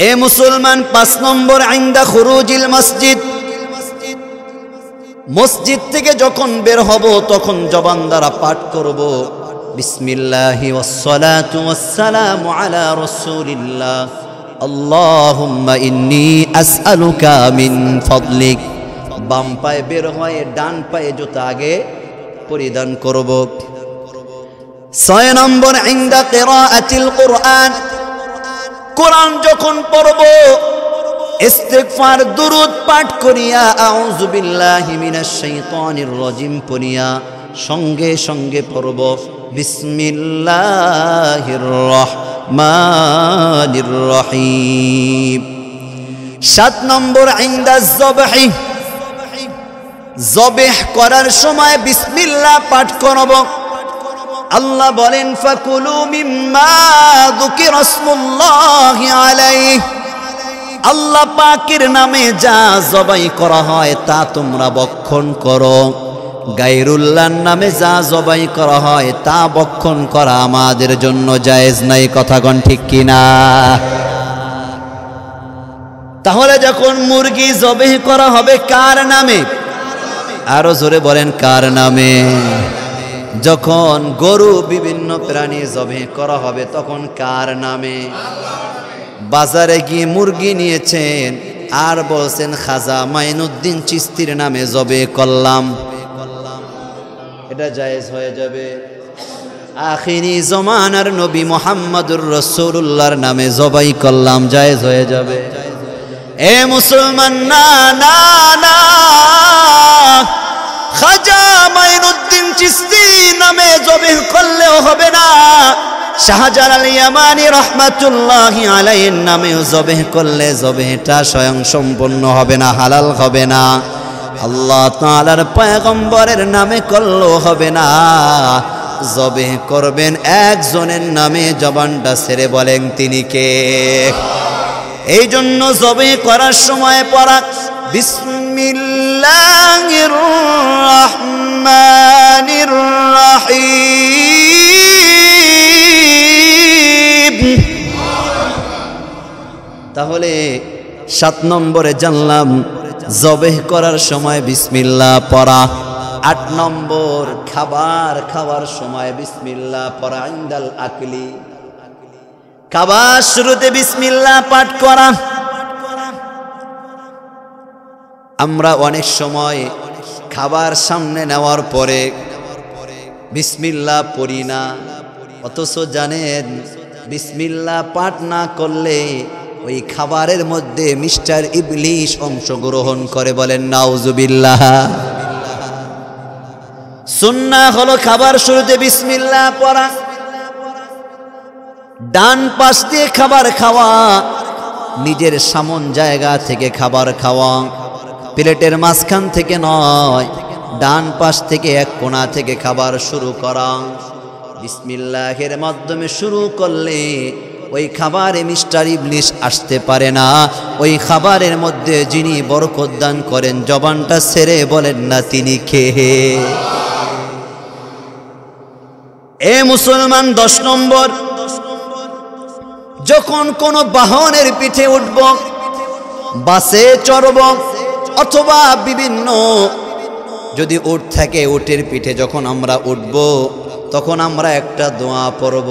এ মুসলমান, 5 নম্বর ইনদা খুরুজিল মসজিদ। মসজিদ থেকে যখন বের হব তখন জবান দ্বারা পাঠ করব বিসমিল্লাহি ওয়াসসালাতু ওয়াসসালামু আলা রাসূলিল্লাহ আল্লাহুম্মা ইন্নী আসআলুকা মিন ফাদলিক। বাম পায়ে বের হয়ে ডান পায়ে জুতা আগে পরিধান করব। 6 নম্বর ইনদা কিরাআতিল কুরআন। কোরআন যখন পড়ব ইস্তিগফার দুরূদ পাঠ করিয়া আউযু বিল্লাহি মিনাশ শাইতানির রাজিম পড়িয়া সঙ্গে সঙ্গে পড়ব বিসমিল্লাহির রহমানির রহিম। 7 নম্বর ইনদা যবহি। যবহ করার সময় বিসমিল্লাহ পাঠ করব। আল্লাহ বলেন ফাকুলু মিম্মা যুকিরা ইসমুল্লাহি আলাইহি। আল্লাহ পাকের নামে যা জবাই করা হয় তা তোমরা ভক্ষণ করো। গায়রুল্লাহর নামে যা জবাই করা হয় তা ভক্ষণ করা আমাদের জন্য জায়েজ নাই। কথাগণ ঠিক কিনা? তাহলে যখন মুরগি জবাই করা হবে কার নামে? আরো জোরে বলেন, কার নামে? যখন গরু বিভিন্ন প্রাণী জবাই করা হবে তখন কার নামে? বাজারে গিয়ে মুরগি নিয়েছেন আর বলছেন খাজা মাইনুদ্দিন চিস্তির নামে জবে করলাম, এটা জায়েজ হয়ে যাবে? আখিরি জমানার নবী মুহাম্মদুর রাসূলুল্লাহর নামে জবাই করলাম, জায়েজ হয়ে যাবে? এ মুসলমান, না না না, খাজা মাইনুদ্দিন চিস্তি নামে জবে করলেও হবে না। শাহজালাল ইয়ামানি রহমাতুল্লাহি আলাইহির নামে জবেহ করলে জবেহটা স্বয়ং সম্পন্ন হবে না, হালাল হবে না। আল্লাহ তাআলার পয়গম্বরের নামে করলেও হবে না। জবেহ করবেন একজনের নামে, জবানটা ছেড়ে বলেন তিনি কে? এই জন্য জবেহ করার সময় পড়া বিসমিল্লাহির রহমানির রহিম। তাহলে 7 নম্বরে জানলাম জবেহ করার সময় বিসমিল্লাহ পড়া। 8 নম্বর খাবার খাওয়ার সময় বিসমিল্লাহ পড়া। ইনদাল আকলি, খাবার শুরুতে বিসমিল্লাহ পাঠ করা। আমরা অনেক সময় খাবার সামনে নেওয়ার পরে বিসমিল্লাহ পড়ি না, অথচ জানেন বিসমিল্লাহ পাঠ না করলে ওই খাবারের মধ্যে মিস্টার ইবলিশ অংশগ্রহণ করে। বলেন নাউজুবিল্লাহ। সুন্নাহ হলো খাবার শুরুতে বিসমিল্লাহ পড়া। ডান পাশ দিয়ে খাবার খাওয়া, নিজের সামন জায়গা থেকে খাবার খাওয়া, প্লেটের মাঝখান থেকে নয়, ডান পাশ থেকে এক কোণা থেকে খাবার শুরু করা। বিসমিল্লাহের মাধ্যমে শুরু করলে ওই খাবারে মিস্টার ইবলিশ আসতে পারে না। ওই খাবারের মধ্যে যিনি বরকত দান করেন, জবানটা ছেড়ে বলেন না তিনি কে? এ মুসলমান, 10 নম্বর, যখন কোনো বাহনের পিঠে উঠব, বাসে চড়ব অথবা বিভিন্ন যদি উট থাকে উটের পিঠে যখন আমরা উঠব তখন আমরা একটা দোয়া পড়ব।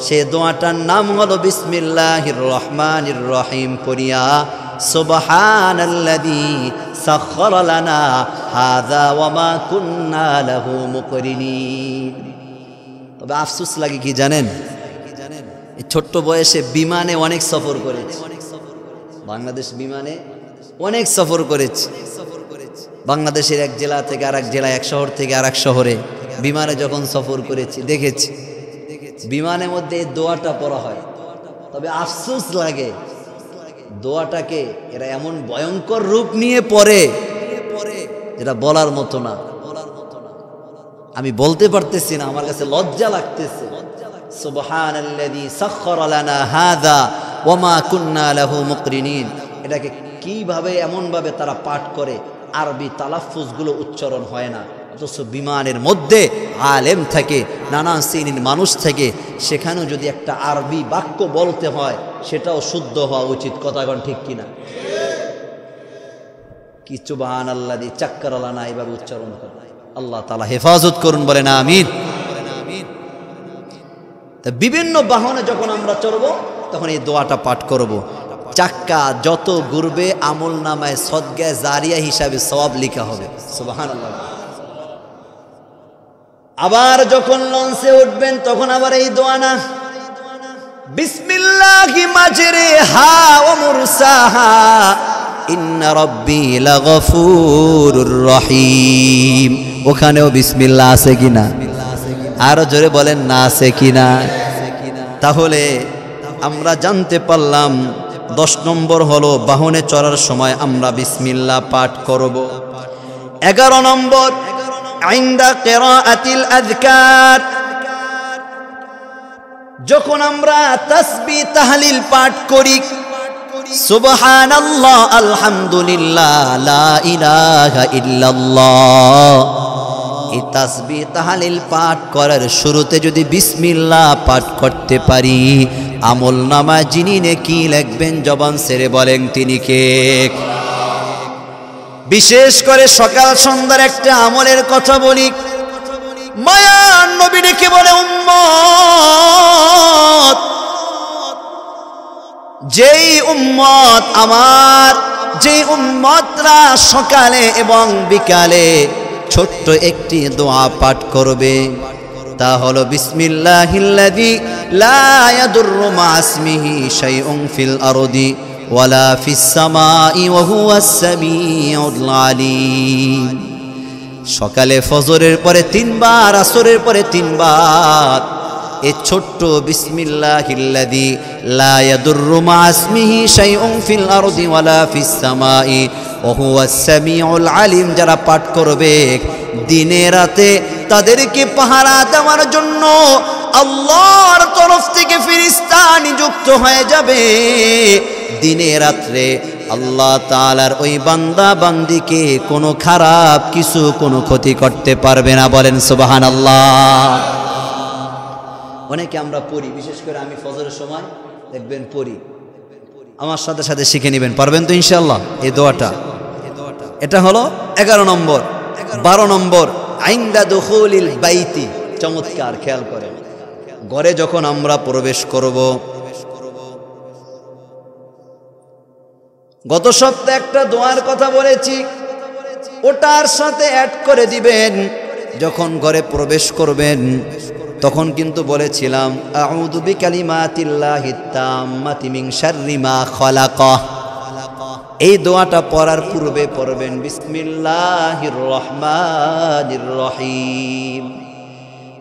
সে দোয়াটার নাম হলো বিসমিল্লাহির রহমানির রহিম পড়িয়া সুবহানাল্লাযী সাখখারা লানা হাযা ওয়া মা কুন্না লাহু মুকরিনিন। তবে আফসোস লাগে কি জানেন, এই ছোট্ট বয়সে বিমানে অনেক সফর করেছি, বাংলাদেশ বিমানে অনেক সফর করেছি। বাংলাদেশের এক জেলা থেকে আর এক জেলায়, এক শহর থেকে আর এক শহরে বিমানে যখন সফর করেছি দেখেছি বিমানের মধ্যে এই দোয়াটা পড়া হয়। তবে আফসোস লাগে দোয়াটাকে এরা এমন ভয়ঙ্কর রূপ নিয়ে পড়ে যেটা বলার মতো না। আমি বলতে পারতেছি না, আমার কাছে লজ্জা লাগতেছে। সুবহানাল্লাযী সাখখারা লানা হাযা ওয়া মা কুন্না লাহু মুকরিনিন, এটাকে কিভাবে এমনভাবে তারা পাঠ করে, আরবি তালাফুজগুলো উচ্চারণ হয় না, অথচ বিমানের মধ্যে আলেম থাকে, নানা শ্রেণীর মানুষ থাকে, সেখানেও যদি একটা আরবি বাক্য বলতে হয় সেটাও শুদ্ধ হওয়া উচিত। কথাগণ ঠিক কিনা? কি সুবহানাল্লাযী সাখখারা লানা এভাবে উচ্চারণ করে। আল্লাহ তাআলা হেফাজত করুন, বলেন আমিন। বিভিন্ন বাহনে যখন আমরা চড়ব তখন এই দোয়াটা পাঠ করব। চাক্কা যত ঘুরবে আমল নামায় সদকা জারিয়া হিসাবে সওয়াব লেখা হবে। সুবহানাল্লাহ। আবার যখন লঞ্চে উঠবেন তখন আবার এই দোয়া না, বিসমিল্লাহি মাজরিহা ওয়া মুরসাহা ইন্না রাব্বি লাগফুরুর রহিম। ওখানেও বিসমিল্লাহ আছে কিনা? আরো জোরে বলেন না আছে কিনা? তাহলে আমরা জানতে পারলাম 10 নম্বর হলো বাহনে চড়ার সময় আমরা বিসমিল্লাহ পাঠ করব। 11 নম্বর ইনদা কিরাআতিল আযকার, যখন আমরা তাসবিহ তাহলিল পাঠ করি, সুবহানাল্লাহ আলহামদুলিল্লাহ লা ইলাহা ইল্লাল্লাহ, এই তাসবিহ তাহলিল পাঠ করার শুরুতে যদি বিসমিল্লাহ পাঠ করতে পারি, আমল নামায় যিনি নেকি লিখবেন জবান ছেড়ে বলেন তিনি কে? বিশেষ করে সকাল সন্ধ্যার একটা আমলের কথা বলি, মায়ার নবী ডেকে বলে, উম্মত, যেই উম্মত আমার, যেই উম্মতরা সকালে এবং বিকালে ছোট্ট একটি দোয়া পাঠ করবে, তা হলো বিসমিল্লাহিল্লাযী লা ইয়াদুররু মা ইসমিহি শাইউন ফিল আরদি ওয়ালা ফিস সামাই ওয়া হুয়াস সামিউল আলীম। সকালে ফজরের পরে 3 বার, আসরের পরে 3 বার এই ছোট্ট বিসমিল্লাহিল্লাযী লা ইয়াদুররু মা ইসমিহি শাইউন ফিল আরদি ওয়ালা ফিস সামাই ওয়া হুয়াস সামিউল আলীম যারা পাঠ করবে, দিনে রাতে তাদেরকে পাহারা দেওয়ার জন্য আল্লাহর তরফ থেকে ফেরেশতা নিযুক্ত হয়ে যাবে। দিনে রাত্রে আল্লাহ তাআলার ওই বান্দা বান্দিকে কোনো খারাপ কিছু, কোনো ক্ষতি করতে পারবে না। বলেন সুবহানাল্লাহ। অনেকে আমরা পড়ি, বিশেষ করে আমি ফজরের সময় দেখবেন পড়ি, আমার সাথে সাথে শিখে নেবেন, পারবেন তো ইনশাআল্লাহ এই দোয়াটা। এটা হলো 11 নম্বর। 12 নম্বর ইনদা দুখুলিল বাইতি, চমৎকার, খেয়াল করেন, ঘরে যখন আমরা প্রবেশ করব, গত সপ্তাহে একটা দোয়ার কথা বলেছি, ওটার সাথে অ্যাড করে দিবেন। যখন ঘরে প্রবেশ করবেন তখন কিন্তু বলেছিলাম আউযু বিকালিমাতিল্লাহিত তাম্মাতি মিন শাররি মা খালাক। এই দোয়াটা পড়ার পূর্বে পড়বেন বিসমিল্লাহির রহমানির রহিম।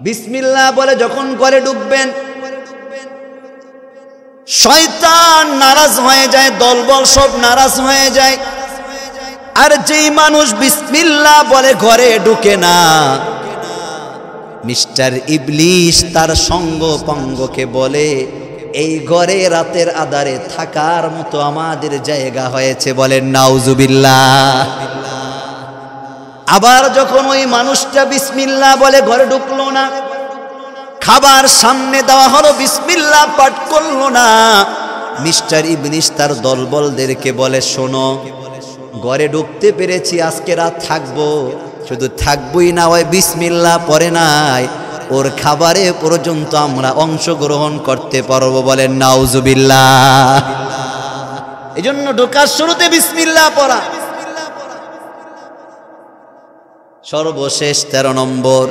বিসমিল্লাহ বলে যখন ঘরে ঢুকবেন, শয়তান নারাজ হয়ে যায়, দলবল সব নারাজ হয়ে যায়। আর যেই মানুষ বিসমিল্লাহ বলে ঘরে ঢুকে না, মিস্টার ইবলিস তার সঙ্গ পঙ্গকে বলে, এই ঘরে রাতের আধারে থাকার মতো আমাদের জায়গা হয়েছে। বলেন নাউজুবিল্লাহ। আবার যখন ওই মানুষটা বিসমিল্লাহ বলে ঘরে ঢুকলো না, খাবার সামনে দেওয়া হলো, বিসমিল্লাহ পাঠ করলো না, মিস্টার ইবলিস তার দলবলদেরকে বলে, শোনো, ঘরে ঢুকতে পেরেছি, আজকে রাত থাকবো, শুধু থাকবোই না, ওই বিসমিল্লাহ পড়ে নাই, ওর খাবারে পর্যন্ত আমরা অংশগ্রহণ করতে পারবো। বলেন নাউজুবিল্লাহ। এই জন্য ঢোকার শুরুতে বিসমিল্লাহ পড়া। সর্বশেষ 13 নম্বর,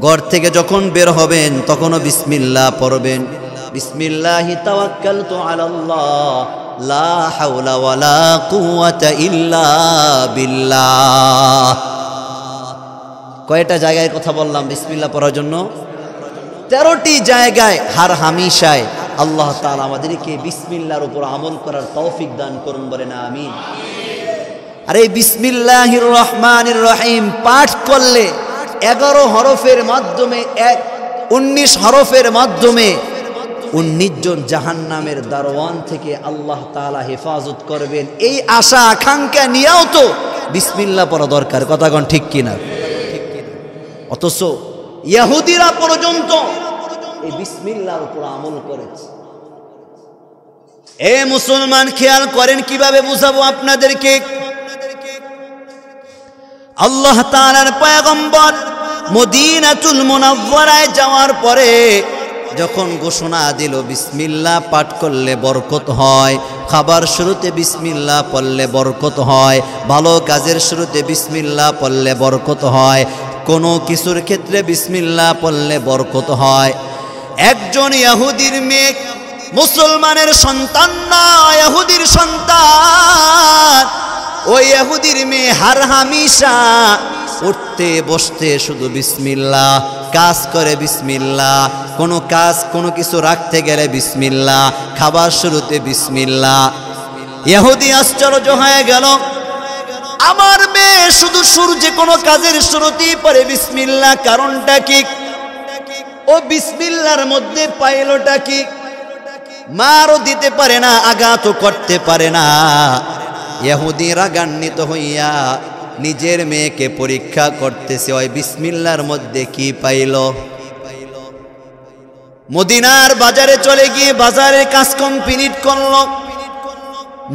ঘর থেকে যখন বের হবেন তখনও বিসমিল্লাহ পড়বেন। বিসমিল্লাহি তাওয়াক্কালতু আলাল্লাহ লা হাওলা ওয়ালা কুওয়াতা ইল্লা বিল্লাহ। কয়টা জায়গায় কথা বললাম বিসমিল্লাহ পড়ার জন্য? 13টি জায়গায়। হার হামেশায় আল্লাহ তাআলা আমাদেরকে বিসমিল্লাহর উপর আমল করার তৌফিক দান করুন। বলেন আমিন। আর এই বিসমিল্লাহির রহমানির রহিম পাঠ করলে 11 হরফের মাধ্যমে 19 হরফের মাধ্যমে 19 জন জাহান্নামের দারওয়ান থেকে আল্লাহ তাআলা হেফাজত করবেন। এই আশা আকাঙ্ক্ষা নিয়েও তো বিসমিল্লাহ পড়া দরকার। কথা কোন ঠিক কিনা? অথচ ইহুদিরা পর্যন্ত এই বিসমিল্লাহর উপর আমল করেছে। এ মুসলমান, খেয়াল করেন কিভাবে বুঝাবো আপনাদেরকে। আল্লাহ তাআলার পয়গম্বর মদিনাতুল মুনাওয়ারায় যাওয়ার পরে যখন ঘোষণা দিল বিসমিল্লাহ পাঠ করলে বরকত হয়, খাবার শুরুতে বিসমিল্লাহ পড়লে বরকত হয়, ভালো কাজের শুরুতে বিসমিল্লাহ পড়লে বরকত হয়, কোনো কিছুর ক্ষেত্রে বিসমিল্লাহ পড়লে বরকত হয়। একজন ইহুদির মেয়ে, মুসলমানের সন্তান না, ইহুদির সন্তান, ওই ইহুদির মেয়ে হার হামেশা উঠতে বসতে শুধু বিসমিল্লাহ, কাজ করে বিসমিল্লাহ, কোনো কাজ কোনো কিছু রাখতে গেলে বিসমিল্লাহ, খাবার শুরুতে বিসমিল্লাহ। ইহুদি আশ্চর্য হয়ে গেল, আমার মেয়ে শুধু যে কোনো কাজের শুরুতেই পড়ে বিসমিল্লাহ, কারণটা কি? ও বিসমিল্লাহর মধ্যে পাইলটা কি? মারও দিতে পারে না, আঘাতও করতে পারে না। ইহুদি রাগান্বিত হইয়া নিজের মেয়েকে পরীক্ষা করতেছে, ওই বিসমিল্লাহর মধ্যে কি পাইল। মদিনার বাজারে চলে গিয়ে বাজারের কাজ কমপ্লিট করলো।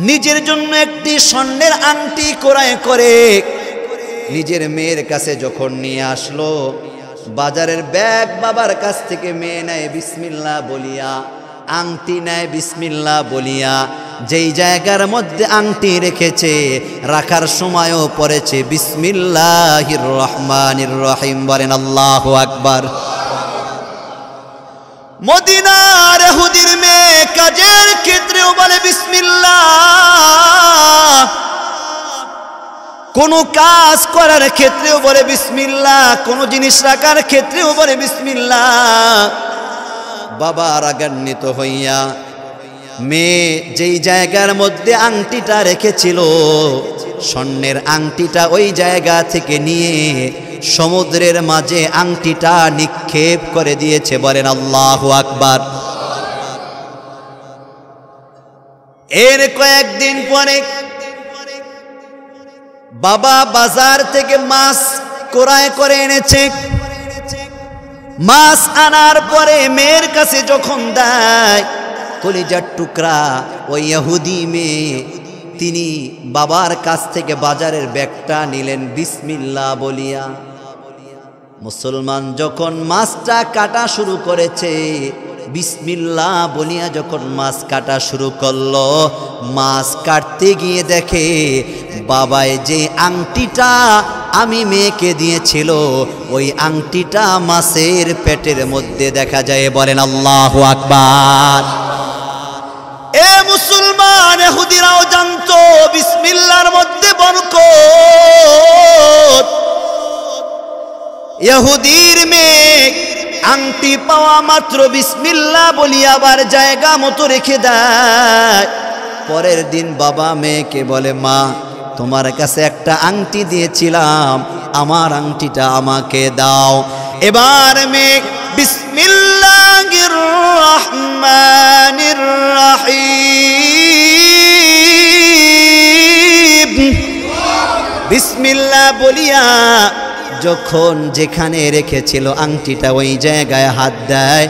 নিজের জন্য একটি স্বর্ণের আংটি ক্রয় করে নিজের মেয়ের কাছে যখন নিয়ে আসলো, বাজারের ব্যাগ বাবার কাছ থেকে মেয়ে নেয় বিসমিল্লাহ বলিয়া, আংটি নেয় বিসমিল্লাহ বলিয়া, যেই জায়গার মধ্যে আংটি রেখেছে রাখার সময়ও পড়েছে বিসমিল্লাহির রহমানির রহিম। বলেন আল্লাহু আকবার। মদিনার ইহুদির মেয়ে কাজের ক্ষেত্রেও বলে বিসমিল্লাহ, কোন কাজ করার ক্ষেত্রেও বলে বিসমিল্লাহ, কোন জিনিস রাখার ক্ষেত্রেও বলে বিসমিল্লাহ। বাবা রাগান্বিত হইয়া মেয়ে যেই জায়গার মধ্যে আংটিটা রেখেছিল, স্বর্ণের আংটিটা, ওই জায়গা থেকে নিয়ে সমুদ্রের মাঝে আংটিটা নিক্ষেপ করে দিয়েছে। বলেন আল্লাহু আকবার। এর কয়েকদিন পরে বাবা বাজার থেকে মাছ ক্রয় করে এনেছে। মাছ আনার পরে মেয়ের কাছে যখন দেয়, কলিজার টুকরা ওই ইহুদি মেয়ে, তিনি বাবার কাছ থেকে বাজারের ব্যাগটা নিলেন বিসমিল্লাহ বলিয়া। মুসলমান যখন মাছটা কাটা শুরু করেছে, বিসমিল্লাহ বলিয়া যখন মাছ কাটা শুরু করলো, মাছ কাটতে গিয়ে দেখে বাবাই যে আংটিটা আমি মেয়েকে দিয়েছিল, ওই আংটিটা মাছের পেটের মধ্যে দেখা যায়। বলেন আল্লাহু আকবার। এ মুসলমান, ইহুদিরাও জানতো বিসমিল্লাহর মধ্যে বরকত। ইহুদির মেয়ে আংটি পাওয়া মাত্র বিসমিল্লাহ বলি আবার জায়গা মতো রেখে দেয়। পরের দিন বাবা মেয়েকে বলে, মা তোমার কাছে একটা আংটি দিয়েছিলাম, আমার আংটিটা আমাকে দাও। এবার মেয়ে বিসমিল্লাহির রহমানির রহিম বিসমিল্লাহ বলিয়া যখন যেখানে রেখেছিল আংটিটা ওই জায়গায় হাত দেয়,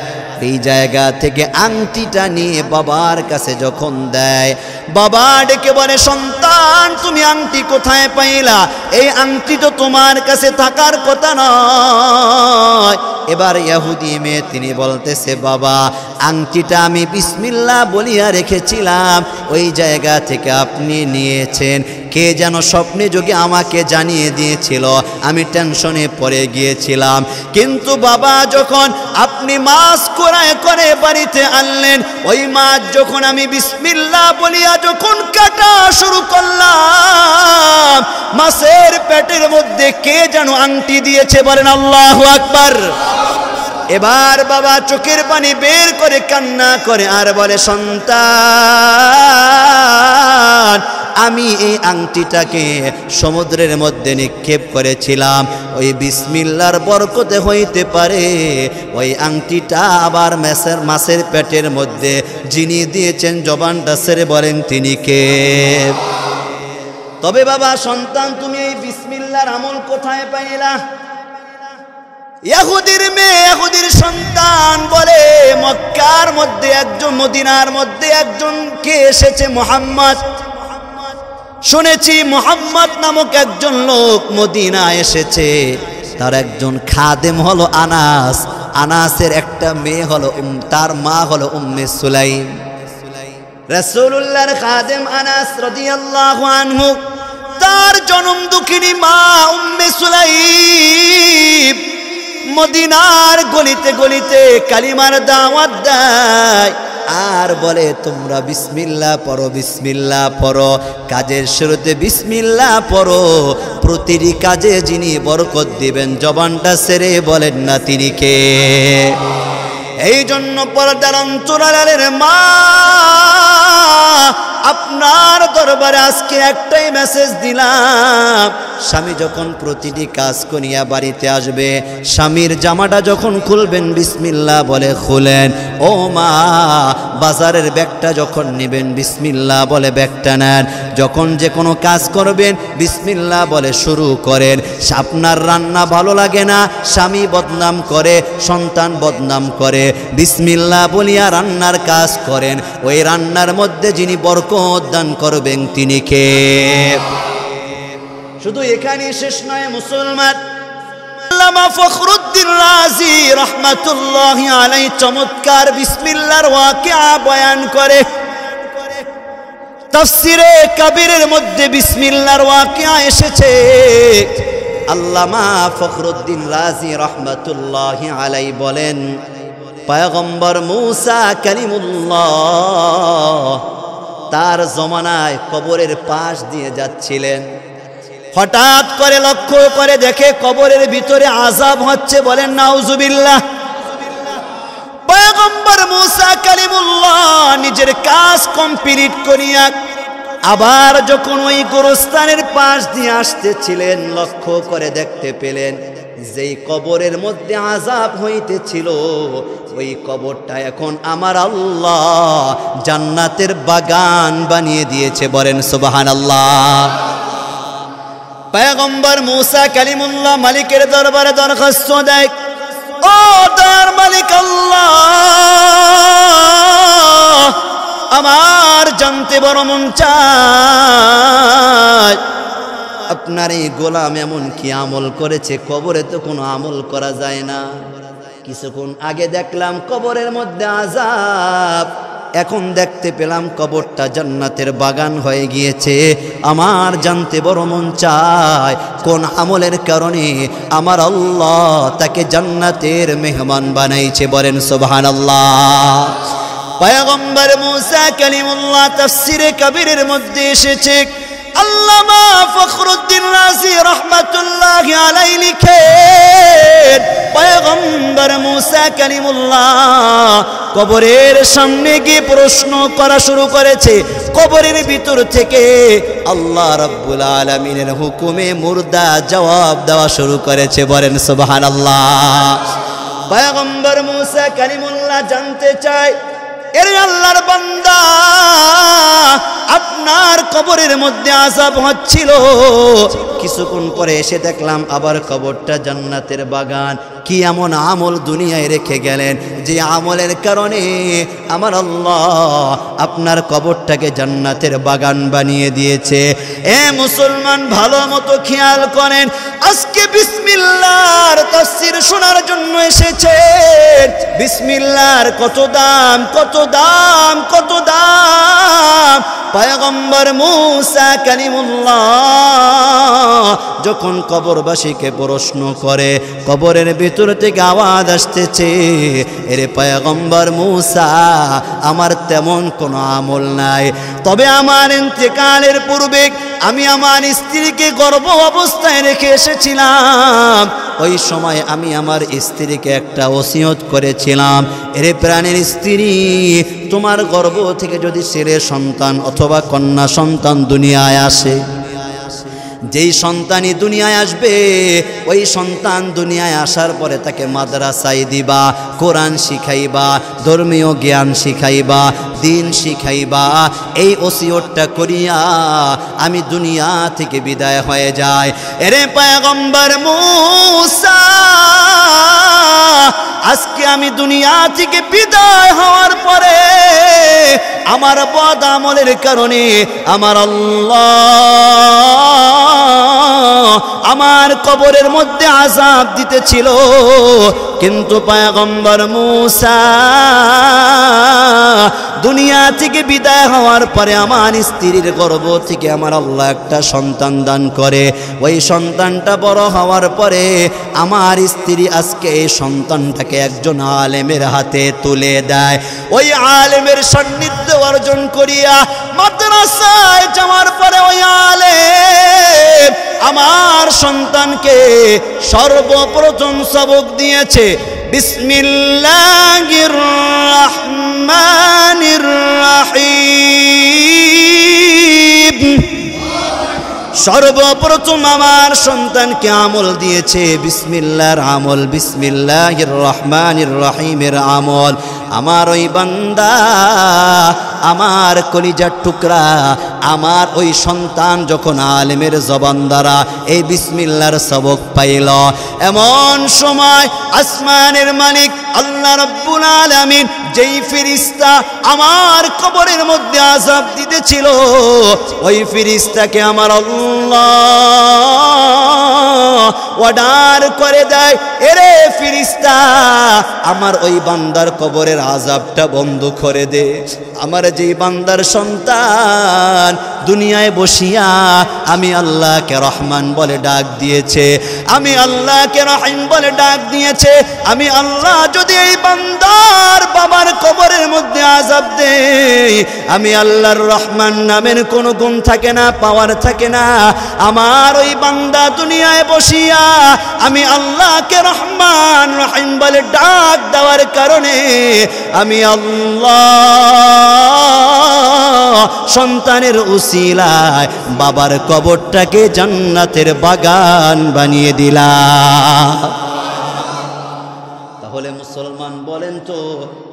এই জায়গা থেকে আংটিটা নিয়ে বাবার কাছে যখন দেয়, বাবা ডেকে বলে, সন্তান তুমি আংটি কোথায় পাইলা? এই আংটি তো তোমার কাছে থাকার কথা নয়। এবার ইহুদি মেয়ে তিনি বলতেছে, বাবা আংটিটা আমি বিসমিল্লাহ বলিয়া রেখেছিলাম, ওই জায়গা থেকে আপনি নিয়েছেন। কে যেন স্বপ্নে যোগে আমাকে জানিয়ে দিয়েছিল, আমি টেনশনে পড়ে গিয়েছিলাম। কিন্তু বাবা যখন আপনি মাছ কুড়ায় করে বাড়িতে আনলেন, ওই মাছ যখন আমি বিসমিল্লাহ বলিয়া যখন কাটা শুরু করলাম, মাছের পেটের মধ্যে কে যেন আংটি দিয়েছে, বলেন আল্লাহু আকবার। এবার বাবা চোখের পানি বের করে কান্না করে আর বলে, সন্তান আমি এই আংটিটাকে সমুদ্রের মধ্যে নিক্ষেপ করেছিলাম, ওই বিসমিল্লাহর বরকতে হইতে পারে ওই আংটিটা আবার মাছের পেটের মধ্যে যিনি দিয়েছেন জবানটা ছেড়ে বলেন তিনি কে? তবে বাবা সন্তান তুমি এই বিসমিল্লাহর আমল কোথায় পাইলা? ইহুদির মেয়ে ইহুদির সন্তান বলে, মক্কার মধ্যে একজন, মদিনার মধ্যে একজন কে এসেছে, মুহাম্মদ। শুনেছি মুহাম্মদ নামক একজন লোক মদিনা এসেছে, তার একজন খাদেম হলো আনাস, আনাসের একটা মেয়ে হলো তার মা হলো উম্মে সুলাইম। রাসূলুল্লাহর খাদেম আনাস রাদিয়াল্লাহু আনহু, তার জনম দুঃখিনী মা উম্মে সুলাইম মদিনার গলিতে গলিতে কালিমার দাওয়াত দেয় আর বলে, তোমরা বিসমিল্লাহ পড়ো, বিসমিল্লাহ পড়ো, কাজের শুরুতে বিসমিল্লাহ পড়ো, প্রতিটি কাজে যিনি বরকত দিবেন জবানটা ছেড়ে বলেন না তিনি কে? এই জন্য পর্দার অন্তরালের মা, আপনার দরবারে আজকে একটাই মেসেজ দিলাম, স্বামী যখন প্রতিটি কাজ করিয়া বাড়িতে আসবে, স্বামীর জামাটা যখন খুলবেন বিসমিল্লাহ বলে খুলেন। ও মা, বাজারের ব্যাগটা যখন নেবেন বিসমিল্লাহ বলে ব্যাগটা নেন। যখন যে কোনো কাজ করবেন বিসমিল্লাহ বলে শুরু করেন। আপনার রান্না ভালো লাগে না, স্বামী বদনাম করে, সন্তান বদনাম করে, বিসমিল্লাহ বলিয়া রান্নার কাজ করেন, ওই রান্নার মধ্যে যিনি বরকত দান করবেন তিনি কে? শুধু এখানে শেষ নয় মুসলমান, আল্লামা ফখরুদ্দীন রাজি রাহমাতুল্লাহি আলাইহি চমৎকার বিসমিল্লাহর ওয়াকিয়া বয়ান করে। তাফসিরে কবিরের মধ্যে বিসমিল্লাহর ওয়াকিয়া এসেছে। আল্লামা ফখরুদ্দীন রাজি রাহমাতুল্লাহি আলাইহি বলেন, পয়গম্বর মুসা কালিমুল্লাহ তার জমানায় কবরের পাশ দিয়ে যাচ্ছিলেন, হঠাৎ করে লক্ষ্য করে দেখে কবরের ভিতরে আযাব হচ্ছে, বলেন নাউজুবিল্লাহ। পয়গম্বর মুসা কালিমুল্লাহ নিজের কাজ কমপ্লিট করিয়া আবার যখন ওই গোরস্থানের পাশ দিয়ে আসতেছিলেন, লক্ষ্য করে দেখতে পেলেন যেই কবরের মধ্যে আযাব হইতেছিল, ওই কবরটা এখন আমার আল্লাহ জান্নাতের বাগান বানিয়ে দিয়েছে, বলেন সুবহানাল্লাহ। পয়গম্বর মুসা কালিমুল্লাহ মালিকের দরবারে দরখাস্ত দেয়, ও দয়ার মালিক আল্লাহ, আমার জানতে বড় মন চায়, আপনার এই গোলাম এমন কি আমল করেছে, কবরে তো কোনো আমল করা যায় না। কিছুক্ষণ আগে দেখলাম কবরের মধ্যে আযাব, এখন দেখতে পেলাম কবরটা জান্নাতের বাগান হয়ে গিয়েছে। আমার জানতে বড় মন চায় কোন আমলের কারণে আমার আল্লাহ তাকে জান্নাতের মেহমান বানাইছে, বলেন সুবহানাল্লাহ। পয়গম্বর মুসা কালিমুল্লাহ তাফসিরে কবিরের মধ্যে এসেছে, আল্লামা ফখরুদ্দীন রাজি রাহমাতুল্লাহি আলাইহি লিখেন, পয়গম্বর মুসা কালিমুল্লাহ কবরের সামনে গিয়ে প্রশ্ন করা শুরু করেছে। কবরের ভিতর থেকে আল্লাহ রাব্বুল আলামিনের হুকুমে মুর্দা জবাব দেওয়া শুরু করেছে, বলেন সুবহানাল্লাহ। পয়গম্বর মুসা কালিমুল্লাহ জানতে চায়, এরে আল্লাহর বান্দা, আপনার কবরের মধ্যে আযাব হচ্ছিল, কিছুক্ষণ পরে এসে দেখলাম আবার কবরটা জান্নাতের বাগান। কি এমন আমল দুনিয়ায় রেখে গেলেন যে আমলের কারণে আমার আল্লাহ আপনার কবরটাকে জান্নাতের বাগান বানিয়ে দিয়েছে। এ মুসলমান ভালো মতো খেয়াল করেন, আজকে বিসমিল্লাহর তাফসীর শোনার জন্য এসেছেন। বিসমিল্লাহর কত দাম, কত দাম, কত দাম। পয়গম্বর মূসা কালিমুল্লাহ যখন কবরবাসীকে প্রশ্ন করে, কবরের ভিতর থেকে আওয়াজ আসতেছে, এরে পয়গম্বর মূসা আমার তেমন কোনো আমল নাই, তবে আমার ইন্তেকালের পূর্বে আমি আমার স্ত্রীকে গর্ভ অবস্থায় রেখে এসেছিলাম। ওই সময় আমি আমার স্ত্রীকে একটা ওসিয়ত করেছিলাম, এরে প্রাণের স্ত্রী, তোমার গর্ভ থেকে যদি ছেলে সন্তান অথবা কন্যা সন্তান দুনিয়ায় আসে, যেই সন্তানই দুনিয়ায় আসবে ওই সন্তান দুনিয়ায় আসার পরে তাকে মাদ্রাসায় দিবা, কোরআন শিখাইবা, ধর্মীয় জ্ঞান শিখাইবা, দিন শিখাইবা। এই ওসিয়তটা করিয়া আমি দুনিয়া থেকে বিদায় হয়ে যাই। এরে পয়গম্বর মূসা, আজকে আমি দুনিয়া থেকে বিদায় হওয়ার পরে আমার বদ আমলের কারণে আমার আল্লাহ আমার কবরের মধ্যে আযাব দিতেছিল, কিন্তু পয়গম্বর মূসা দুনিয়া থেকে বিদায় হওয়ার পরে আমার স্ত্রীর গর্ভ থেকে আমার আল্লাহ একটা সন্তান দান করে। ওই সন্তানটা বড় হওয়ার পরে আমার স্ত্রী আজকে এই সন্তানটাকে একজন আলেমের হাতে তুলে দেয়। ওই আলেমের সান্নিধ্য অর্জন করিয়া মাদ্রাসায় যাওয়ার পরে ওই আলেম আমার সন্তানকে সর্বপ্রথম সবক দিয়েছে বিসমিল্লাহির রহমানির রহিম। সর্বপ্রথম আমার সন্তানকে আমল দিয়েছে বিসমিল্লাহর আমল, বিসমিল্লাহির রহমানির রহিমের আমল। আমার ওই বান্দা, আমার কলিজার টুকরা, আমার ওই সন্তান যখন আলেমের জবান দ্বারা এই বিসমিল্লাহর সবক পাইল, এমন সময় আসমানের মালিক আল্লাহ রাব্বুল আলামিন যেই ফেরেশতা আমার কবরের মধ্যে আযাব দিতেছিল, ওই ফেরেশতাকে আমার আল্লাহ অর্ডার করে দেয়, এরে ফেরেশতা আমার ওই বান্দার কবরের আযাবটা বন্ধ করে দে। আমার যেই বান্দার সন্তান দুনিয়ায় বসিয়া আমি আল্লাহকে রহমান বলে ডাক দিয়েছে, আমি আল্লাহকে রহিম বলে ডাক দিয়েছে, আমি আল্লাহ যদি এই বান্দার বাবার কবরের মধ্যে আযাব দেই, আমি আল্লাহর রহমান নামের কোনো গুণ থাকে না, পাওয়ার থাকে না। আমার ওই বান্দা দুনিয়ায় বসিয়া আমি আল্লাহকে রহমান রহিম বলে ডাক দেওয়ার কারণে আমি আল্লাহ সন্তানের উসিলায় বাবার কবরটাকে জান্নাতের বাগান বানিয়ে দিলাম। তাহলে মুসলমান বলেন তো,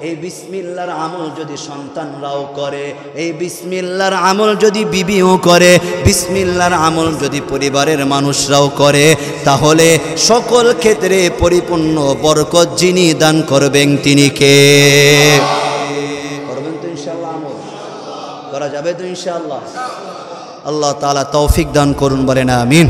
এই বিসমিল্লাহর আমল যদি সন্তানরাও করে, এই বিসমিল্লাহর আমল যদি বিবিও করে, বিসমিল্লাহর আমল যদি পরিবারের মানুষরাও করে, তাহলে সকল ক্ষেত্রে পরিপূর্ণ বরকত যিনি দান করবেন তিনি কে? করবেন তো ইনশাআল্লাহ? আমল করা যাবে তো ইনশাআল্লাহ? আল্লাহ তাআলা তৌফিক দান করুন, বলেন আমিন।